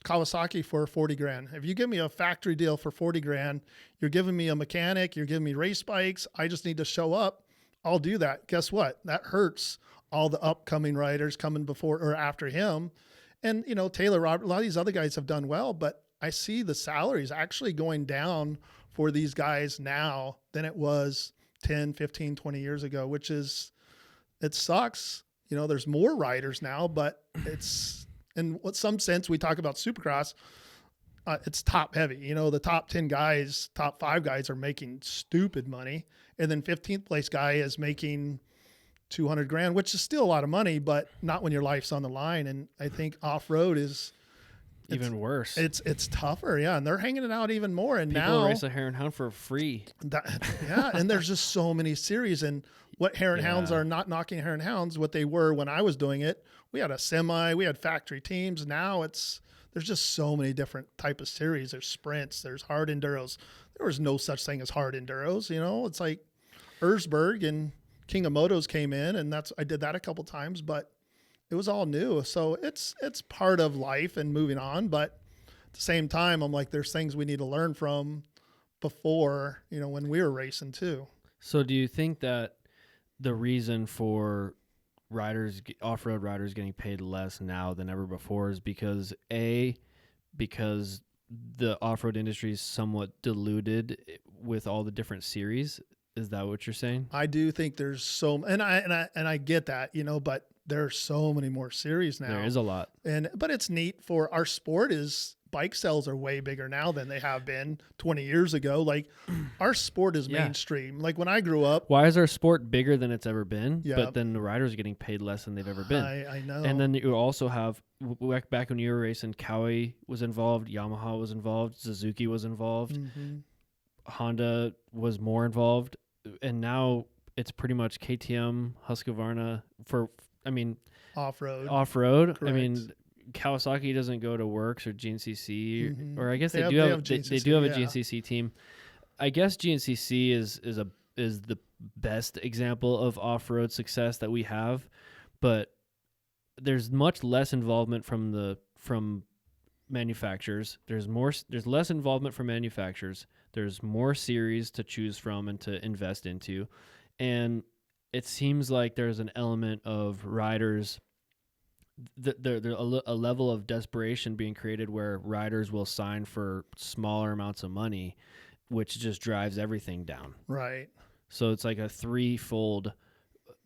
Kawasaki for 40 grand. If you give me a factory deal for 40 grand, you're giving me a mechanic, you're giving me race bikes. I just need to show up. I'll do that. Guess what? That hurts all the upcoming riders coming before or after him. And, you know, Taylor, Robert, a lot of these other guys have done well, but I see the salaries actually going down for these guys now than it was 10, 15, 20 years ago, which is, it sucks. You know, there's more riders now, but it's, in some sense, we talk about Supercross, it's top heavy. You know, the top 10 guys, top 5 guys are making stupid money. And then 15th place guy is making 200 grand, which is still a lot of money, but not when your life's on the line. And I think off-road is even worse. It's tougher. Yeah. And they're hanging it out even more. And people now race a Hare and Hound for free. Yeah. And there's just so many series, and what Hare and Hounds are, not knocking Hare and Hounds, what they were when I was doing it. We had a semi, we had factory teams. Now there's just so many different type of series. There's sprints, there's hard enduros. There was no such thing as hard enduros. You know, it's like Erzberg and King of Motos came in, and I did that a couple times, but it was all new. So it's part of life and moving on. But at the same time, I'm like, there's things we need to learn from before, you know, when we were racing too. So do you think that the reason for off-road riders getting paid less now than ever before is because the off-road industry is somewhat diluted with all the different series? Is that what you're saying? I do think there's and I get that, you know, but there's so many more series now. There is a lot. But it's neat for our sport. Is bike sales are way bigger now than they have been 20 years ago. Like, our sport is mainstream. Like, when I grew up. Why is our sport bigger than it's ever been? Yeah. But then the riders are getting paid less than they've ever been. I know. And then you also have, back when you were racing, Cowie was involved, Yamaha was involved, Suzuki was involved, Honda was more involved. And now it's pretty much KTM, Husqvarna off-road. Off-road. Correct. I mean, Kawasaki doesn't go to Works or GNCC, or I guess they do have a GNCC team. I guess GNCC is the best example of off-road success that we have, but there's much less involvement from manufacturers. There's less involvement from manufacturers. There's more series to choose from and to invest into, and it seems like there's an element of riders. There's a level of desperation being created where riders will sign for smaller amounts of money, which just drives everything down. Right. So it's like a threefold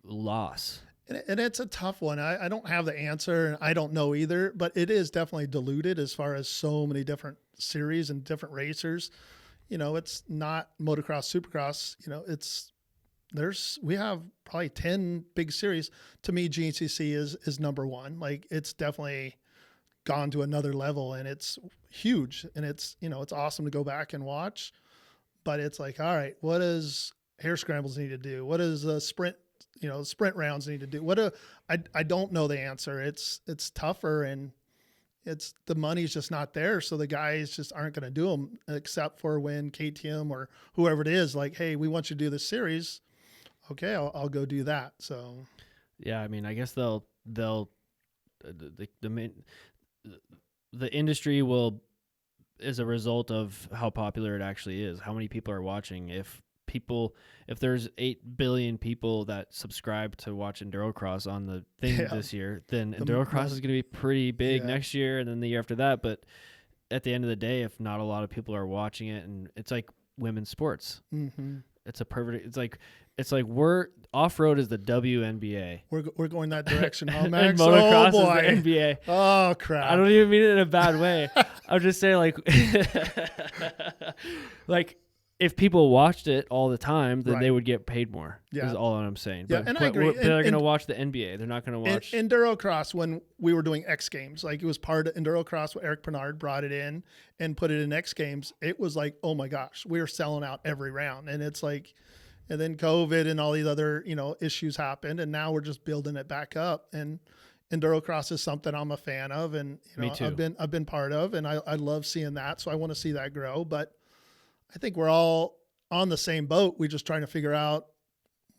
loss. And it's a tough one. I don't have the answer, and I don't know either, but it is definitely diluted as far as so many different series and different racers. You know, it's not motocross, supercross. You know, we have probably 10 big series. To me, GNCC is number one. Like, it's definitely gone to another level, and it's huge, and it's, you know, it's awesome to go back and watch, but it's like, all right, what does Hare Scrambles need to do? What does the sprint rounds need to do? I don't know the answer. It's tougher, and the money's just not there. So the guys just aren't going to do them, except for when KTM or whoever it is, like, hey, we want you to do this series. Okay, I'll go do that. So, yeah, I mean, I guess the industry will, as a result of how popular it actually is, how many people are watching. If there's 8 billion people that subscribe to watch Endurocross on the thing this year, then Endurocross is going to be pretty big next year, and then the year after that. But at the end of the day, if not a lot of people are watching it, and it's like women's sports. Mm-hmm. It's a perfect. It's like we're off-road is the WNBA. We're going that direction, huh, And Max? motocross Oh boy. is the NBA. Oh crap. I don't even mean it in a bad way. I'm just saying, like, like if people watched it all the time, then they would get paid more. Yeah. Is all I'm saying. Yeah, and I agree. They're going to watch the NBA. They're not going to watch Endurocross. When we were doing X Games, like it was part of Endurocross. Eric Pernard brought it in and put it in X Games. It was like, oh my gosh, we were selling out every round, and it's like. And then COVID and all these other, issues happened, and now we're just building it back up. And Endurocross is something I'm a fan of, and Me too. I've been part of, and I love seeing that. So I want to see that grow. But I think we're all on the same boat. We're just trying to figure out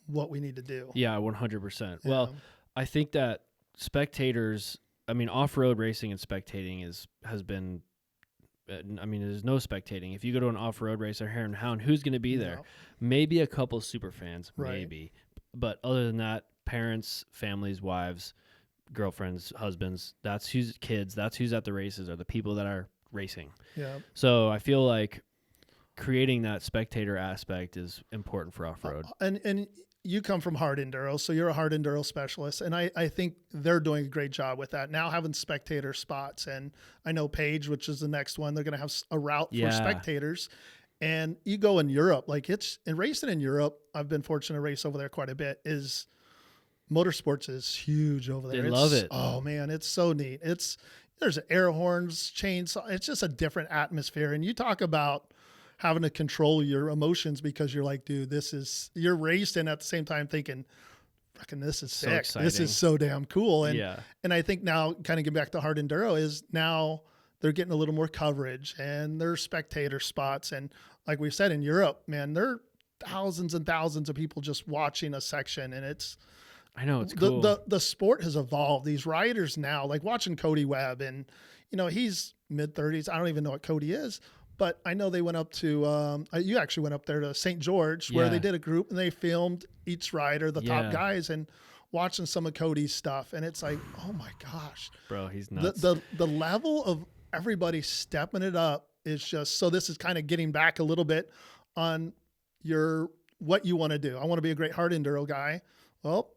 what we need to do. Yeah, 100%. Yeah. Well, I think that spectators, off-road racing and spectating has been. There's no spectating. If you go to an off-road race or Hare and Hound, who's going to be there? No. Maybe a couple super fans, Right. maybe. But other than that, parents, families, wives, girlfriends, husbands, that's who's kids, that's who's at the races are the people that are racing. Yeah. So I feel like creating that spectator aspect is important for off-road. And you come from Hard Enduro, so you're a Hard Enduro specialist, and I think they're doing a great job with that. Now having spectator spots, and I know Page, which is the next one, they're going to have a route for spectators. And you go in Europe, racing in Europe, I've been fortunate to race over there quite a bit, motorsports is huge over there. They love it. Oh man, it's so neat. There's air horns, chainsaw. It's just a different atmosphere. And you talk about having to control your emotions because you're like, dude, you're racing at the same time thinking, fucking, this is sick. Exciting. This is so damn cool. And, Yeah. and I think now kind of getting back to Hard Enduro is now they're getting a little more coverage and there's spectator spots. And like we said, in Europe, man, there are thousands and thousands of people just watching a section. And I know, it's cool. The sport has evolved. These riders now, like watching Cody Webb, and he's mid-30s. I don't even know what Cody is, but I know they went up to you actually went up there to St. George where they did a group and they filmed each rider, the top guys, and watching some of Cody's stuff. And it's like, oh my gosh, bro, he's nuts. The level of everybody stepping it up is just, so this is kind of getting back a little bit on what you want to do. I want to be a great Hard Enduro guy. Well,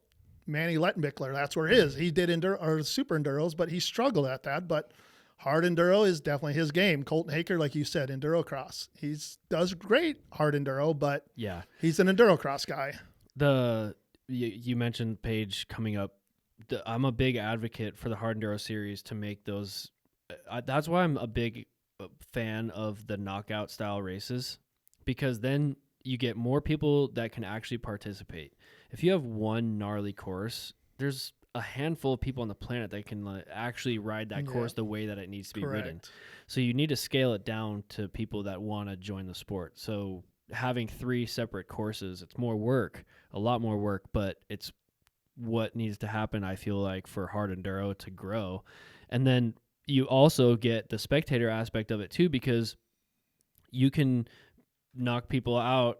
Manny Lettenbichler, that's where he did enduro or super enduros, but he struggled at that. But Hard Enduro is definitely his game. Colton Haker, like you said, Endurocross. He does great Hard Enduro, but he's an Endurocross guy. You mentioned Page coming up. I'm a big advocate for the Hard Enduro series to make those. That's why I'm a big fan of the knockout style races, because then you get more people that can actually participate. If you have one gnarly course, there's a handful of people on the planet that can actually ride that course the way that it needs to be ridden. So you need to scale it down to people that want to join the sport. So having 3 separate courses, it's more work, a lot more work, but it's what needs to happen, I feel like, for Hard Enduro to grow. And then you also get the spectator aspect of it too, because you can knock people out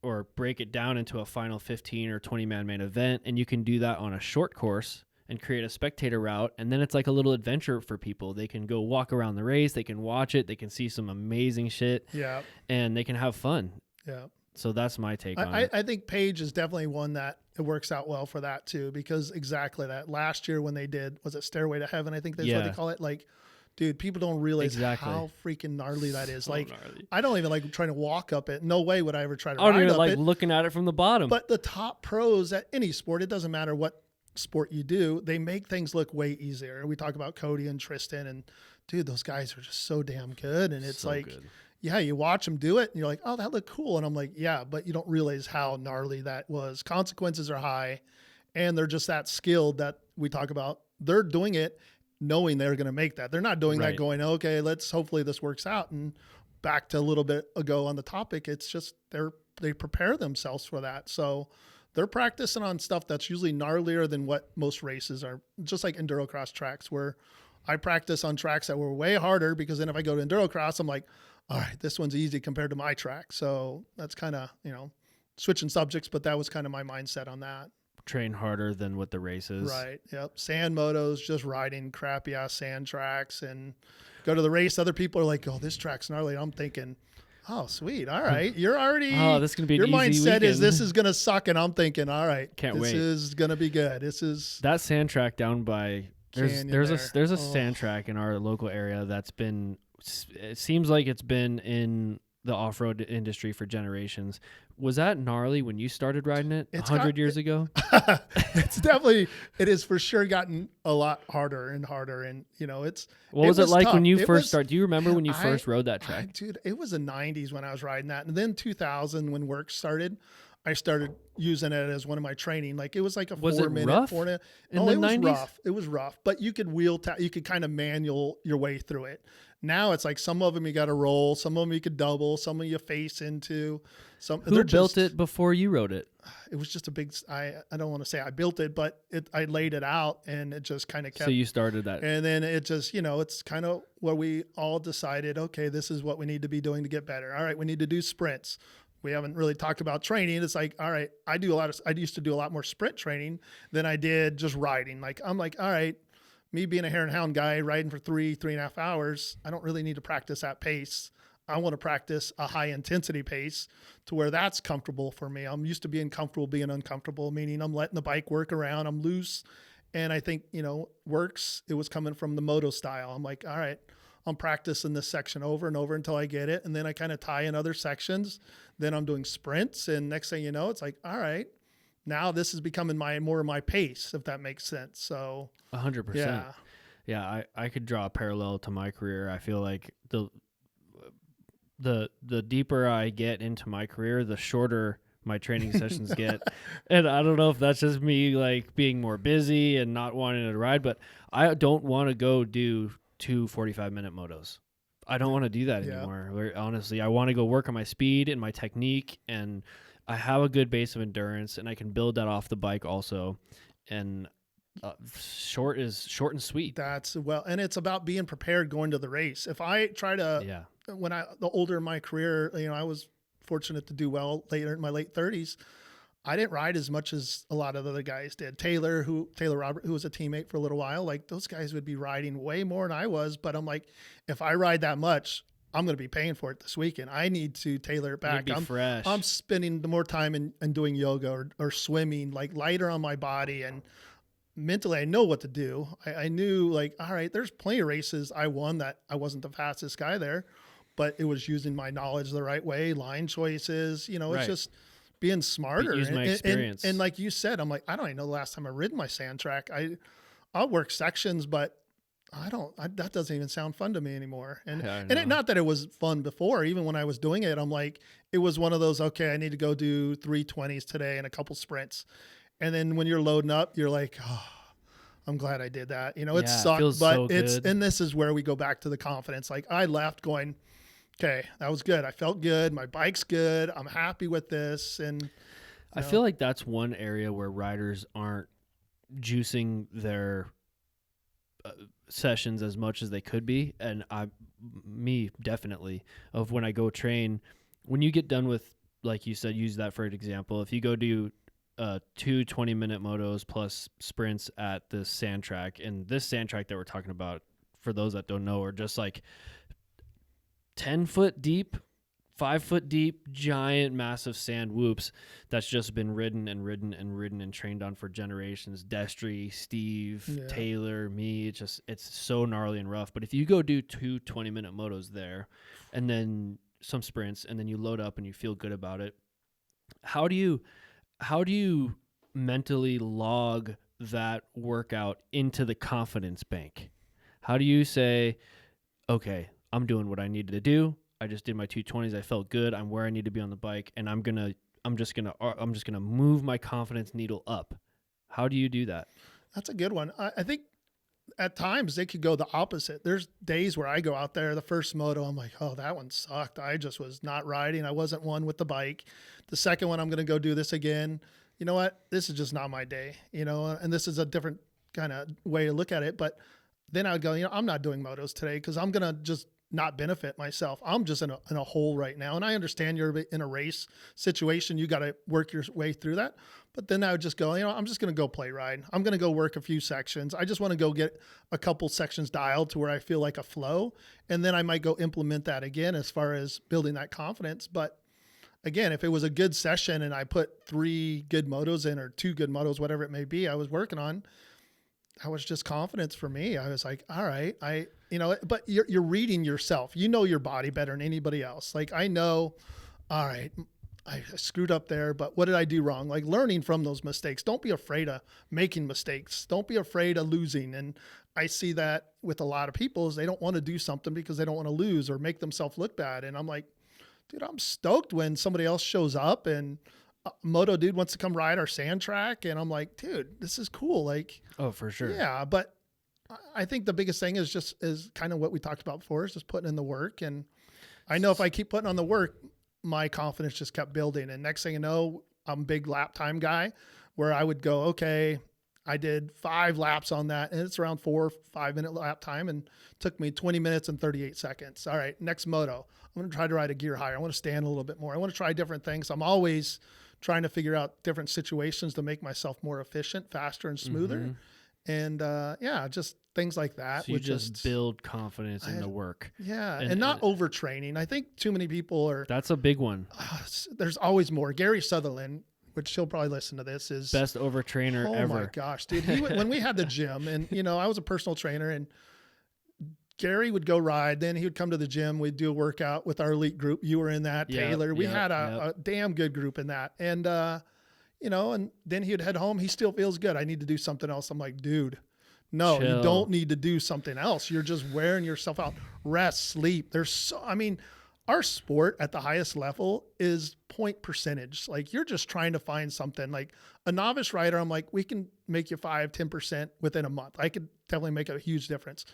or break it down into a final 15 or 20 man main event, and you can do that on a short course and create a spectator route, and then it's like a little adventure for people. They can go walk around the race, they can watch it, they can see some amazing shit, and they can have fun. So that's my take on it. I think Page is definitely one that it works out well for that too, because exactly that. Last year when they did, was it Stairway to Heaven? I think that's what they call it. Like, dude, people don't realize how freaking gnarly that is. Like, gnarly. I don't even like trying to walk up it. No way would I ever try to ride up it. I don't even like looking at it from the bottom. But the top pros at any sport, it doesn't matter what sport you do, they make things look way easier. We talk about Cody and Tristan, and dude, those guys are just so damn good. And it's so like, good. You watch them do it and you're like, oh, that looked cool. And I'm like, yeah, but you don't realize how gnarly that was. Consequences are high, and they're just that skilled that we talk about. They're doing it knowing they're going to make that. They're not doing that going, okay, hopefully this works out. And back to a little bit ago on the topic, it's just they prepare themselves for that. So they're practicing on stuff that's usually gnarlier than what most races are, just like Endurocross tracks, where I practice on tracks that were way harder, because then if I go to Endurocross, I'm like, all right, this one's easy compared to my track. So that's kind of, switching subjects, but that was kind of my mindset on that. Train harder than what the race is. Right. Yep. Sand motos, just riding crappy ass sand tracks, and go to the race. Other people are like, oh, this track's gnarly. I'm thinking, Oh, sweet. All right. You're already, Oh, this is going to be your an easy mindset is weekend. this is going to suck. And I'm thinking, all right, Can't this wait. is going to be good. This is That sand track down by Canyon there's a there. sand track in our local area that's been, it seems like it's been in the off-road industry for generations. Was that gnarly when you started riding it 100 years ago? It's definitely, it is for sure gotten a lot harder and harder. And, you know, What was it like tough. when you It first was- started? Do you remember when you first rode that track? Dude, it was the 90s when I was riding that. And then 2000 when work started, I started using it as one of my training. Like it was like a Was it 4-minute, rough 4-minute. in No, the it was 90s? rough. It was rough, but you could you could kind of manual your way through it. Now it's like some of them you got to roll, some of them you could double, some of you face into. Who built it before you rode it? It was just a big. I don't want to say I built it, but I laid it out and it just kind of kept. So you started that. And then it just, you know, it's kind of what we all decided. Okay, this is what we need to be doing to get better. All right, we need to do sprints. We haven't really talked about training. It's like, all right, I used to do a lot more sprint training than I did just riding. Like, I'm like, all right, me being a hare and hound guy riding for 3.5 hours, I don't really need to practice that pace. I want to practice a high intensity pace to where that's comfortable for me. I'm used to being comfortable, being uncomfortable, meaning I'm letting the bike work around. I'm loose. And I think, you know, it was coming from the moto style. I'm like, all right, I'm practicing this section over and over until I get it. And then I kind of tie in other sections. Then I'm doing sprints. And next thing you know, it's like, all right, now this is becoming more of my pace, if that makes sense. So 100%. yeah. Yeah, I could draw a parallel to my career. I feel like the deeper I get into my career, the shorter my training sessions get. And I don't know if that's just me like being more busy and not wanting to ride, but I don't want to go do 2 45-minute motos. I don't want to do that anymore. Honestly, I want to go work on my speed and my technique, and I have a good base of endurance, and I can build that off the bike also. And short and sweet. And it's about being prepared going to the race. If I try to, the older in my career, you know, I was fortunate to do well later in my late 30s. I didn't ride as much as a lot of the other guys did. Taylor Robert, who was a teammate for a little while, like those guys would be riding way more than I was. But I'm like, if I ride that much, I'm going to be paying for it this weekend. I need to tailor it back. I'm spending the more time in doing yoga or swimming, like lighter on my body, and mentally I know what to do. I knew like, all right, there's plenty of races I won that I wasn't the fastest guy there, but it was using my knowledge the right way, line choices, you know, it's just being smarter. Use my experience. And like you said, I'm like, I don't even know the last time I ridden my sand track. I'll work sections, but that doesn't even sound fun to me anymore. Not that it was fun before, even when I was doing it, I'm like, it was one of those, okay, I need to go do 320s today and a couple sprints. And then when you're loading up, you're like, oh, I'm glad I did that. You know, it sucked, but and this is where we go back to the confidence. Like I left going, okay, that was good. I felt good. My bike's good. I'm happy with this. And I feel like that's one area where riders aren't juicing their sessions as much as they could be. And me definitely, of when I go train, when you get done with, like you said, use that for an example. If you go do 2 20-minute motos plus sprints at this sand track, and this sand track that we're talking about, for those that don't know, are just like 10-foot deep, 5-foot deep, giant, massive sand whoops that's just been ridden and trained on for generations. Destry, Steve, Taylor, me. It's so gnarly and rough. But if you go do 2 20-minute motos there, and then some sprints, and then you load up and you feel good about it, how do you mentally log that workout into the confidence bank? How do you say, okay, I'm doing what I needed to do. I just did my 220s. I felt good. I'm where I need to be on the bike, and I'm just gonna move my confidence needle up. How do you do that? That's a good one. I think at times they could go the opposite. There's days where I go out there, the first moto, I'm like, oh, that one sucked. I just was not riding. I wasn't one with the bike. The second one, I'm going to go do this again. You know what? This is just not my day, you know, and this is a different kind of way to look at it. But then I would go, you know, I'm not doing motos today because I'm going to just not benefit myself. I'm just in a hole right now. And I understand you're in a race situation. You got to work your way through that. But then I would just go, I'm just going to go play ride. I'm going to go work a few sections. I just want to go get a couple sections dialed to where I feel like a flow. And then I might go implement that again as far as building that confidence. But again, if it was a good session and I put 3 good motos in or 2 good motos, whatever it may be, I was working on, that was just confidence for me. I was like, all right, but you're reading yourself. You know your body better than anybody else. Like I know, all right, I screwed up there, but what did I do wrong? Like learning from those mistakes. Don't be afraid of making mistakes. Don't be afraid of losing. And I see that with a lot of people is they don't want to do something because they don't want to lose or make themselves look bad. And I'm like, dude, I'm stoked when somebody else shows up and moto dude wants to come ride our sand track. And I'm like, dude, this is cool. Like, oh, for sure. Yeah. But I think the biggest thing is kind of what we talked about before is just putting in the work. And I know if I keep putting on the work, my confidence just kept building. And next thing you know, I'm a big lap time guy where I would go, okay, I did 5 laps on that and it's around 4 or 5 minute lap time and took me 20 minutes and 38 seconds. All right, next moto, I'm going to try to ride a gear higher. I want to stand a little bit more. I want to try different things. I'm always trying to figure out different situations to make myself more efficient, faster and smoother. And just things like that. So you just build confidence in the work. Yeah. And not overtraining. I think too many people are. That's a big one. There's always more. Gary Sutherland, which he'll probably listen to this, is best overtrainer ever. Oh my gosh, dude. When we had the gym and, I was a personal trainer and Gary would go ride. Then he would come to the gym. We'd do a workout with our elite group. You were in that, Taylor. We had a damn good group in that. And, and then he would head home. He still feels good. I need to do something else. I'm like, dude, no, chill. You don't need to do something else. You're just wearing yourself out. Rest, sleep. Our sport at the highest level is point percentage. Like you're just trying to find something. Like a novice rider, I'm like, we can make you 5-10% within a month. I could definitely make a huge difference.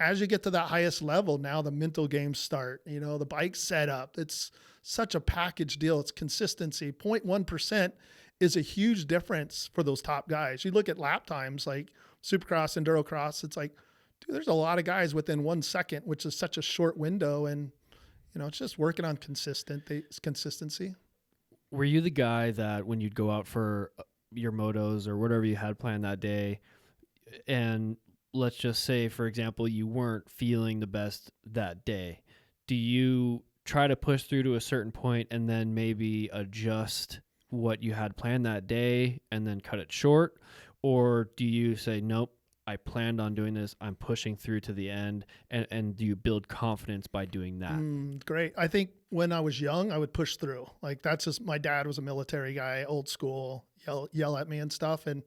As you get to that highest level, now the mental games start, the bike setup. It's such a package deal. It's consistency. 0.1% is a huge difference for those top guys. You look at lap times like Supercross, Endurocross, it's like, dude, there's a lot of guys within 1 second, which is such a short window. And, it's just working on consistency. Were you the guy that when you'd go out for your motos or whatever you had planned that day, and let's just say, for example, you weren't feeling the best that day, do you try to push through to a certain point and then maybe adjust what you had planned that day and then cut it short? Or do you say, nope, I planned on doing this, I'm pushing through to the end, and do you build confidence by doing that? Great. I think when I was young, I would push through. Like that's just, my dad was a military guy, old school, yell at me and stuff. And,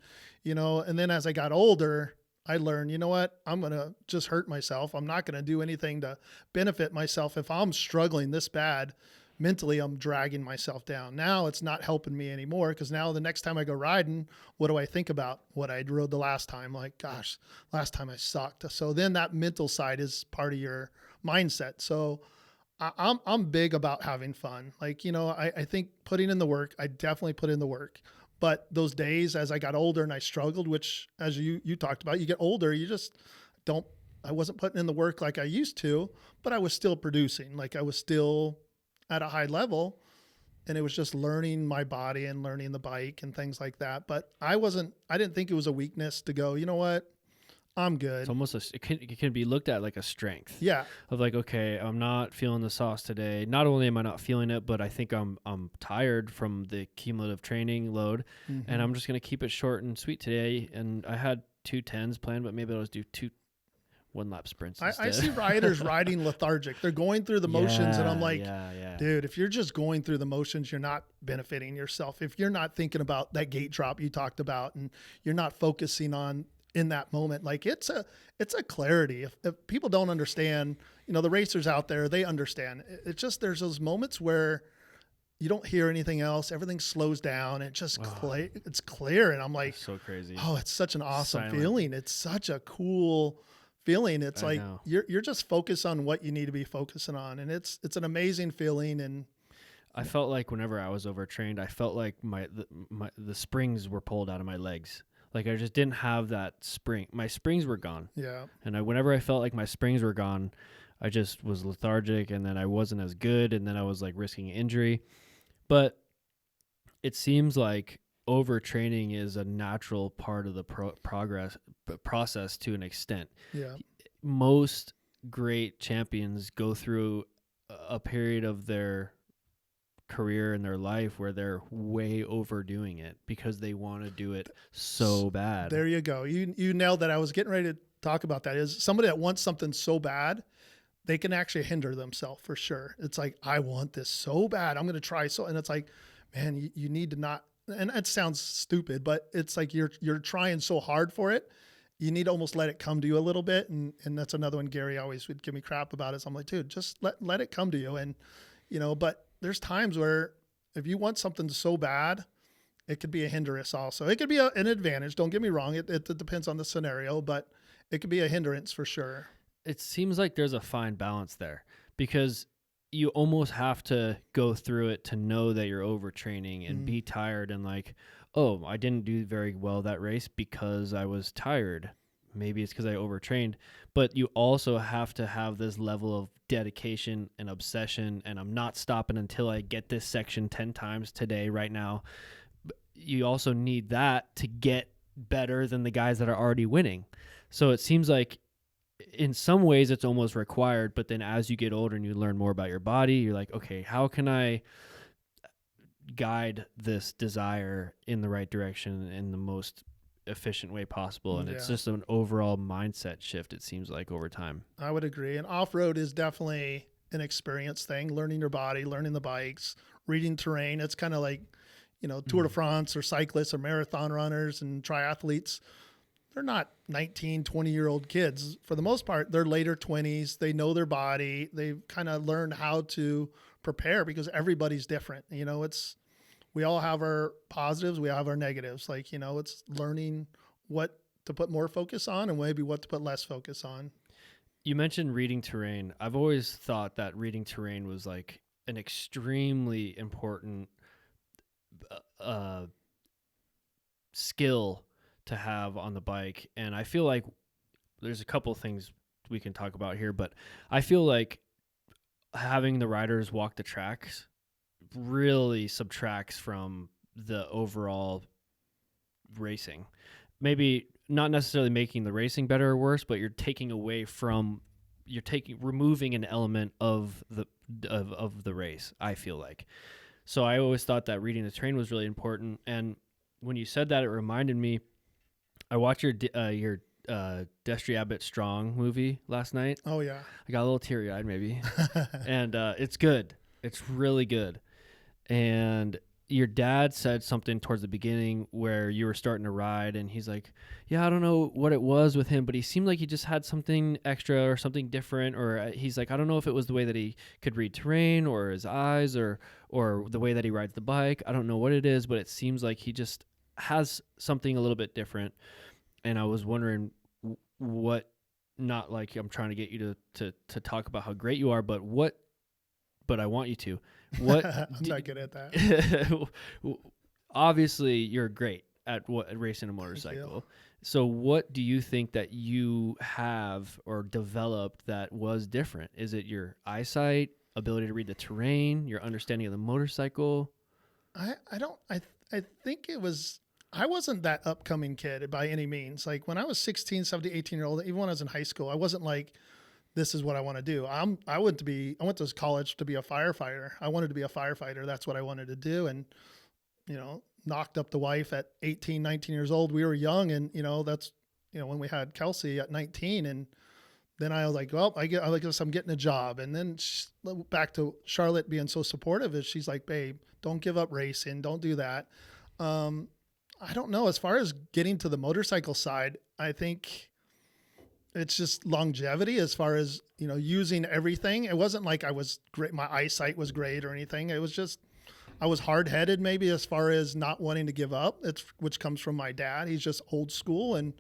and then as I got older, I learned, you know what, I'm going to just hurt myself. I'm not going to do anything to benefit myself. If I'm struggling this bad, mentally, I'm dragging myself down. Now it's not helping me anymore because now the next time I go riding, what do I think about what I rode the last time? Like, gosh, last time I sucked. So then that mental side is part of your mindset. So I'm big about having fun. Like, I think putting in the work, I definitely put in the work. But those days as I got older and I struggled, which as you talked about, you get older, you just I wasn't putting in the work like I used to, but I was still producing. Like I was still at a high level, and it was just learning my body and learning the bike and things like that. But I didn't think it was a weakness to go, you know what, I'm good. It's almost it can be looked at like a strength. Yeah. Of like, okay, I'm not feeling the sauce today. Not only am I not feeling it, but I think I'm tired from the cumulative training load, and I'm just going to keep it short and sweet today. And I had 2 10s planned, but maybe I'll just do 2 1-lap sprints instead. I see riders riding lethargic. They're going through the motions, and I'm like, dude, if you're just going through the motions, you're not benefiting yourself. If you're not thinking about that gate drop you talked about, and you're not focusing on in that moment, like it's a clarity. If people don't understand, the racers out there, they understand. It's just there's those moments where you don't hear anything else. Everything slows down. It just it's clear, and I'm like, that's so crazy. Oh, it's such an awesome feeling. It's such a cool feeling. It's like you're just focused on what you need to be focusing on, and it's an amazing feeling. And I felt like whenever I was overtrained, I felt like the springs were pulled out of my legs. Like I just didn't have that spring. My springs were gone. Yeah. And whenever I felt like my springs were gone, I just was lethargic, and then I wasn't as good, and then I was like risking injury. But it seems like overtraining is a natural part of the process to an extent. Yeah. Most great champions go through a period of their career and their life where they're way overdoing it because they want to do it so bad. There you go. You nailed that. I was getting ready to talk about that. Is somebody that wants something so bad, they can actually hinder themselves for sure. It's like, I want this so bad. I'm going to try so, and it's like, man, you need to not, and it sounds stupid, but it's like you're trying so hard for it. You need to almost let it come to you a little bit. And that's another one Gary always would give me crap about is I'm like, dude, just let it come to you. And, but there's times where if you want something so bad, it could be a hindrance also. It could be an advantage. Don't get me wrong. It depends on the scenario, but it could be a hindrance for sure. It seems like there's a fine balance there because you almost have to go through it to know that you're overtraining and be tired and like, oh, I didn't do very well that race because I was tired. Maybe it's because I overtrained, but you also have to have this level of dedication and obsession, and I'm not stopping until I get this section 10 times today, right now. You also need that to get better than the guys that are already winning. So it seems like in some ways it's almost required, but then as you get older and you learn more about your body, you're like, okay, how can I guide this desire in the right direction in the most efficient way possible? And it's just an overall mindset shift, it seems like, over time. I would agree. And off-road is definitely an experience thing, learning your body, learning the bikes, reading terrain. It's kind of like, Tour de France or cyclists or marathon runners and triathletes. They're not 19, 20-year-old kids. For the most part, they're later 20s. They know their body. They've kind of learned how to prepare because everybody's different. We all have our positives. We have our negatives. Like, it's learning what to put more focus on and maybe what to put less focus on. You mentioned reading terrain. I've always thought that reading terrain was like an extremely important skill to have on the bike. And I feel like there's a couple of things we can talk about here, but I feel like having the riders walk the tracks really subtracts from the overall racing. Maybe not necessarily making the racing better or worse, but you're removing an element of the race, I feel like. So I always thought that reading the terrain was really important. And when you said that, it reminded me, I watched your Destry Abbott Strong movie last night. Oh yeah. I got a little teary-eyed maybe. And it's good. It's really good. And your dad said something towards the beginning where you were starting to ride, and he's like, yeah, I don't know what it was with him, but he seemed like he just had something extra or something different. Or he's like, I don't know if it was the way that he could read terrain or his eyes or the way that he rides the bike. I don't know what it is, but it seems like he just has something a little bit different. And I was wondering what, not like I'm trying to get you to talk about how great you are, but I want you to. What I'm not good at that. Obviously, you're great at racing a motorcycle. So what do you think that you have or developed that was different? Is it your eyesight, ability to read the terrain, your understanding of the motorcycle? I think it was, I wasn't that upcoming kid by any means. Like when I was 16, 17, 18-year-old, even when I was in high school, I wasn't like, this is what I want to do. I went to college to be a firefighter. I wanted to be a firefighter. That's what I wanted to do. And, knocked up the wife at 18, 19 years old. We were young. And, that's, when we had Kelsey at 19. And then I was like, well, I guess I'm getting a job. And then back to Charlotte being so supportive is she's like, babe, don't give up racing. Don't do that. I don't know. As far as getting to the motorcycle side, I think it's just longevity as far as, using everything. It wasn't like I was great. My eyesight was great or anything. It was just, I was hard-headed maybe as far as not wanting to give up. Which comes from my dad. He's just old school. And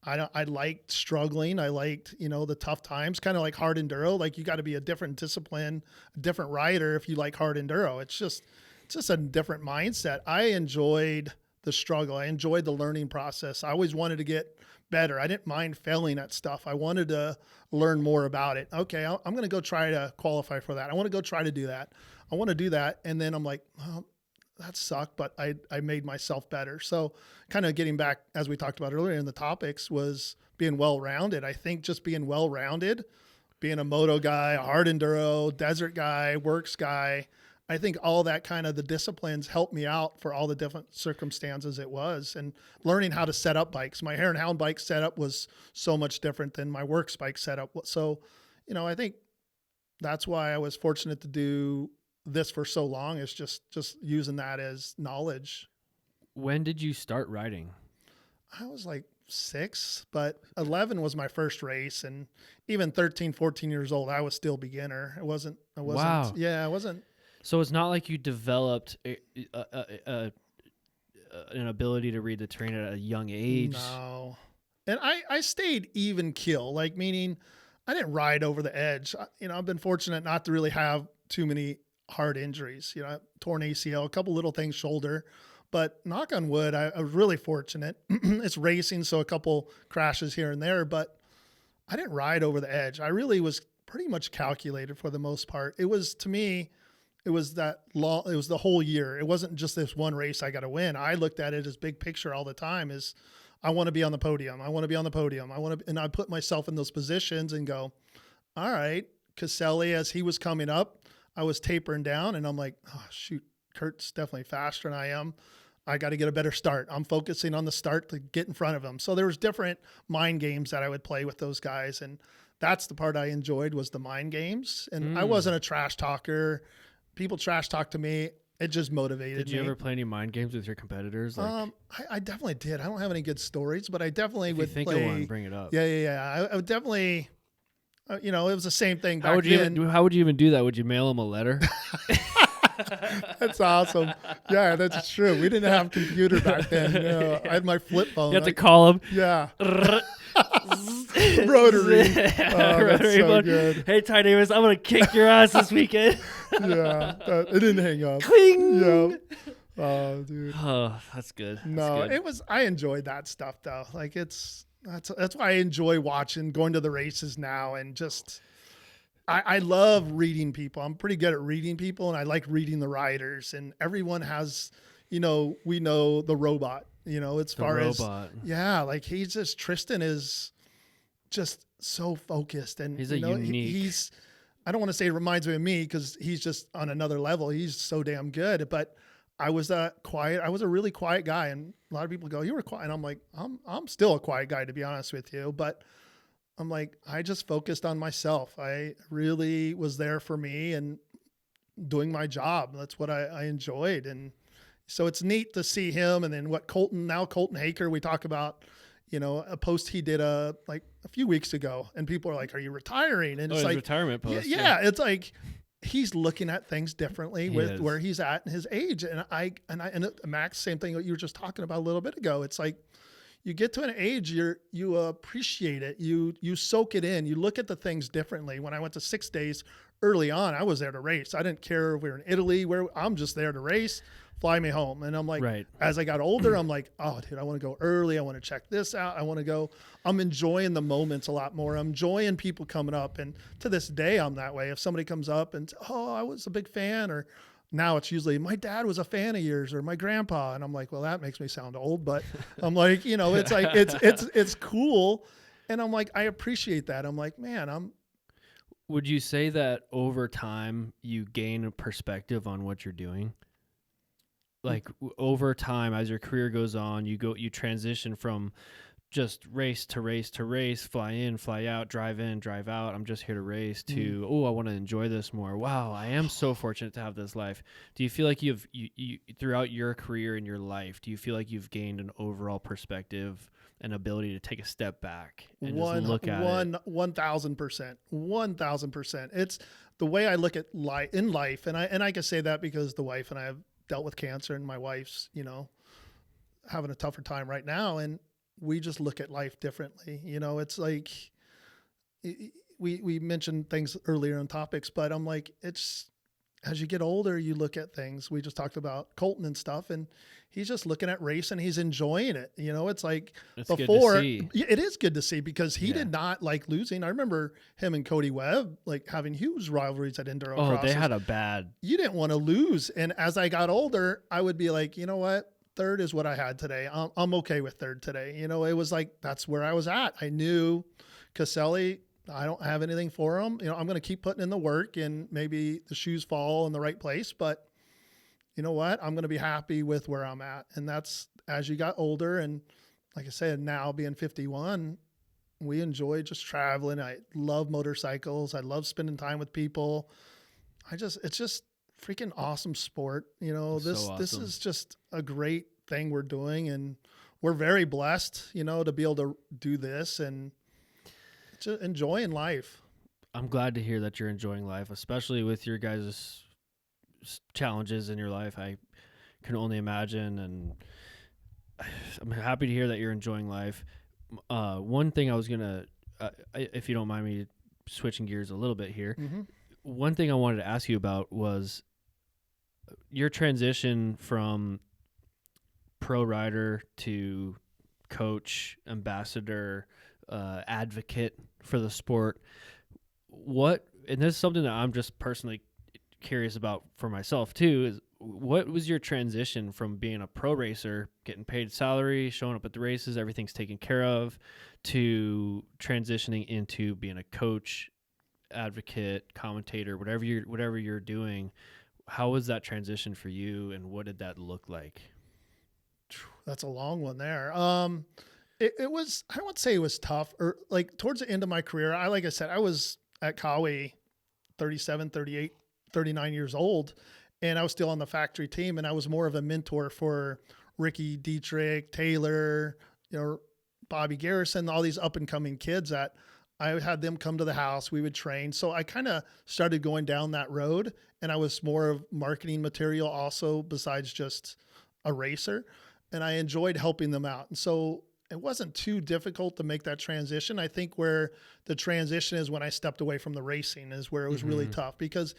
I liked struggling. I liked, the tough times, kind of like hard enduro. Like you got to be a different discipline, a different rider if you like hard enduro. It's just a different mindset. I enjoyed the struggle. I enjoyed the learning process. I always wanted to get better. I didn't mind failing at stuff. I wanted to learn more about it. Okay, I'm going to go try to qualify for that. I want to go try to do that. I want to do that. And then I'm like, well, that sucked, but I made myself better. So kind of getting back, as we talked about earlier in the topics, was being well-rounded. I think just being well-rounded, being a moto guy, a hard enduro, desert guy, works guy, I think all that kind of the disciplines helped me out for all the different circumstances it was, and learning how to set up bikes. My Hare and Hound bike setup was so much different than my works bike setup. So, I think that's why I was fortunate to do this for so long, is just using that as knowledge. When did you start riding? I was like 6, but 11 was my first race. And even 13, 14 years old, I was still beginner. I wasn't. Wow. Yeah, I wasn't. So it's not like you developed an ability to read the terrain at a young age. No. And I stayed even keel, like meaning I didn't ride over the edge. I've been fortunate not to really have too many hard injuries, torn ACL, a couple little things, shoulder, but knock on wood, I was really fortunate. It's racing, so a couple crashes here and there, but I didn't ride over the edge. I really was pretty much calculated for the most part. It was, to me, it was the whole year. It wasn't just this one race I got to win. I looked at it as big picture all the time, is I want to be on the podium. I want to be on the podium. And I put myself in those positions and go, all right, Caselli, as he was coming up, I was tapering down, and I'm like, oh, shoot, Kurt's definitely faster than I am. I got to get a better start. I'm focusing on the start to get in front of him. So there was different mind games that I would play with those guys. And that's the part I enjoyed, was the mind games. And I wasn't a trash talker. People trash talk to me. It just motivated me. Did you ever play any mind games with your competitors? I definitely did. I don't have any good stories, but I definitely would think play. of one, bring it up. Yeah. I would definitely, it was the same thing back How would you even do that? Would you mail them a letter? That's awesome. Yeah, that's true. We didn't have computer back then. I had my flip phone. You have to call them. Yeah. Rotary. That's so good. Hey, Ty Davis, I'm going to kick your ass this weekend. Yeah. It didn't hang up. Cling. Yeah. Oh, dude. Oh, that's good. No, it was, I enjoyed that stuff though. Like that's why I enjoy going to the races now, and just, I love reading people. I'm pretty good at reading people, and I like reading the riders, and everyone has, we know the robot, as far as, like Tristan is just so focused, and he's unique. I don't want to say it reminds me of me, because he's just on another level. He's so damn good, but I was a really quiet guy, and a lot of people go, "You were quiet," and I'm like, I'm still a quiet guy, to be honest with you, but I'm like, I just focused on myself. I really was there for me and doing my job. That's what I enjoyed. And so it's neat to see him. And then Colton Haker, we talk about, a post he did a few weeks ago, and people are like, are you retiring? And it's like retirement post. Yeah. It's like, he's looking at things differently with where he's at in his age. And Max, same thing that you were just talking about a little bit ago. It's like, you get to an age, you appreciate it. You soak it in. You look at the things differently. When I went to 6 days early on, I was there to race. I didn't care if we were in Italy, where I'm just there to race, fly me home. And I'm like, As I got older, I'm like, oh, dude, I want to go early. I want to check this out. I'm enjoying the moments a lot more. I'm enjoying people coming up. And to this day, I'm that way. If somebody comes up and, oh, I was a big fan, or now it's usually, my dad was a fan of yours, or my grandpa. And I'm like, well, that makes me sound old, but I'm like, it's like, it's cool. And I'm like, I appreciate that. I'm like, man, Would you say that over time you gain a perspective on what you're doing? Like over time, as your career goes on, you transition from just race to race to race, fly in, fly out, drive in, drive out. I'm just here to race, to, I want to enjoy this more. Wow, I am so fortunate to have this life. Do you feel like you throughout your career and your life, do you feel like you've gained an overall perspective and ability to take a step back and just look at it? 1,000%. 1,000%. It's the way I look at in life. And I can say that because the wife and I have dealt with cancer, and my wife's, having a tougher time right now. And we just look at life differently. It's like, we mentioned things earlier on topics, but I'm like, as you get older, you look at things. We just talked about Colton and stuff, and he's just looking at racing. He's enjoying it. It's like It's before. good to see. It is good to see because he Yeah. did not like losing. I remember him and Cody Webb like having huge rivalries at enduro crosses. They had a bad. You didn't want to lose. And as I got older, I would be like, you know what? Third is what I had today. I'm okay with third today. It was like, that's where I was at. I knew Caselli, I don't have anything for him. I'm going to keep putting in the work, and maybe the shoes fall in the right place, but you know what? I'm going to be happy with where I'm at. And that's as you got older. And like I said, now being 51, we enjoy just traveling. I love motorcycles. I love spending time with people. It's just freaking awesome sport. This is just a great thing we're doing, and we're very blessed, to be able to do this and just enjoying life. I'm glad to hear that you're enjoying life, especially with your guys' challenges in your life. I can only imagine, and I'm happy to hear that you're enjoying life. One thing I was gonna, if you don't mind me switching gears a little bit here, one thing I wanted to ask you about was your transition from pro rider to coach, ambassador, advocate for the sport. And this is something that I'm just personally curious about for myself too, is what was your transition from being a pro racer, getting paid salary, showing up at the races, everything's taken care of, to transitioning into being a coach, advocate, commentator, whatever you're doing? How was that transition for you, and what did that look like? That's a long one there. It was, I wouldn't say it was tough, or like towards the end of my career. Like I said, I was at Kawi 37, 38, 39 years old, and I was still on the factory team, and I was more of a mentor for Ricky Dietrich, Taylor, Bobby Gerston, all these up and coming kids that I had them come to the house. We would train. So I kind of started going down that road, and I was more of marketing material also besides just a racer, and I enjoyed helping them out. And so it wasn't too difficult to make that transition. I think where the transition is when I stepped away from the racing is where it was really tough, because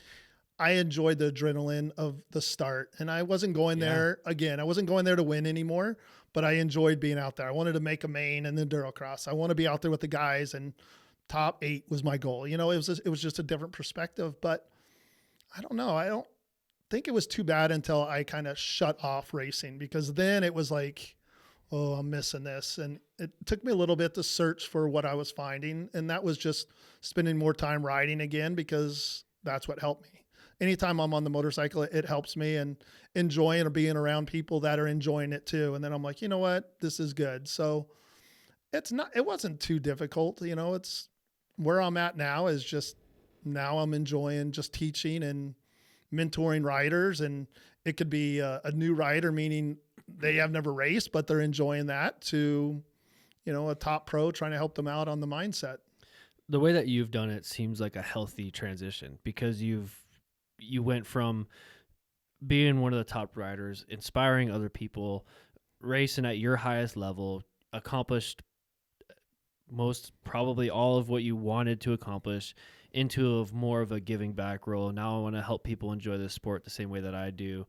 I enjoyed the adrenaline of the start, and I wasn't going there again. I wasn't going there to win anymore, but I enjoyed being out there. I wanted to make a main and then Durocross. I want to be out there with the guys, and top 8 was my goal. It was just a different perspective, but I don't know. I don't think it was too bad until I kind of shut off racing, because then it was like, oh, I'm missing this. And it took me a little bit to search for what I was finding. And that was just spending more time riding again, because that's what helped me. Anytime I'm on the motorcycle, it helps me, and enjoying or being around people that are enjoying it too. And then I'm like, you know what, this is good. So it wasn't too difficult. It's where I'm at now is just, now I'm enjoying just teaching and mentoring riders. And it could be a new rider, meaning they have never raced, but they're enjoying that, to, a top pro, trying to help them out on the mindset. The way that you've done it seems like a healthy transition, because you went from being one of the top riders, inspiring other people, racing at your highest level, accomplished most probably all of what you wanted to accomplish, into more of a giving back role. Now I want to help people enjoy this sport the same way that I do.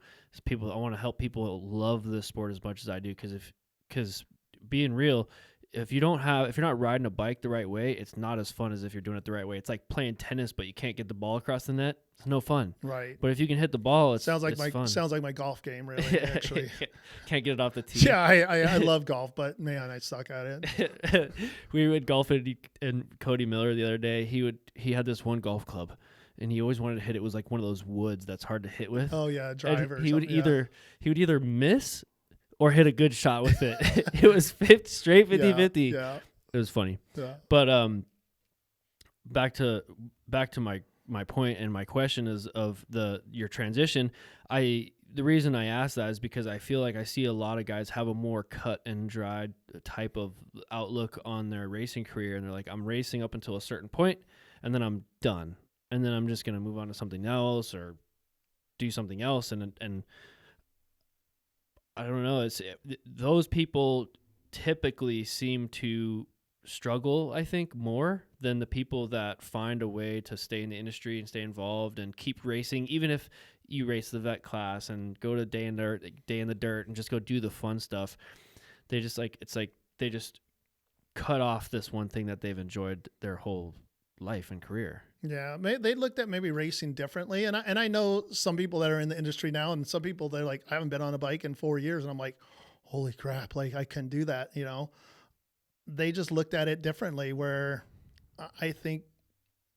I want to help people love this sport as much as I do, because being real, if you're not riding a bike the right way, it's not as fun as if you're doing it the right way. It's like playing tennis, but you can't get the ball across the net. It's no fun. Right. But if you can hit the ball, it's fun. Sounds like my golf game, really, actually. Can't get it off the tee. Yeah, I love golf, but man, I suck at it. We would golf and Cody Miller the other day. He had this one golf club, and he always wanted to hit it. It was like one of those woods that's hard to hit with. Oh yeah, driver. He would either miss or hit a good shot with it. It was 50-50. Yeah. It was funny. Yeah. But back to my point, and my question is of your transition. The reason I ask that is because I feel like I see a lot of guys have a more cut and dried type of outlook on their racing career, and they're like, I'm racing up until a certain point, and then I'm done, and then I'm just gonna move on to something else or do something else, and I don't know. Those people typically seem to struggle, I think, more than the people that find a way to stay in the industry and stay involved and keep racing, even if you race the vet class and go to day in the dirt and just go do the fun stuff. They just they just cut off this one thing that they've enjoyed their whole life and career. Yeah, they looked at maybe racing differently, and I know some people that are in the industry now, and some people they're like, I haven't been on a bike in 4 years, and I'm like, holy crap, like I couldn't do that, They just looked at it differently. Where I think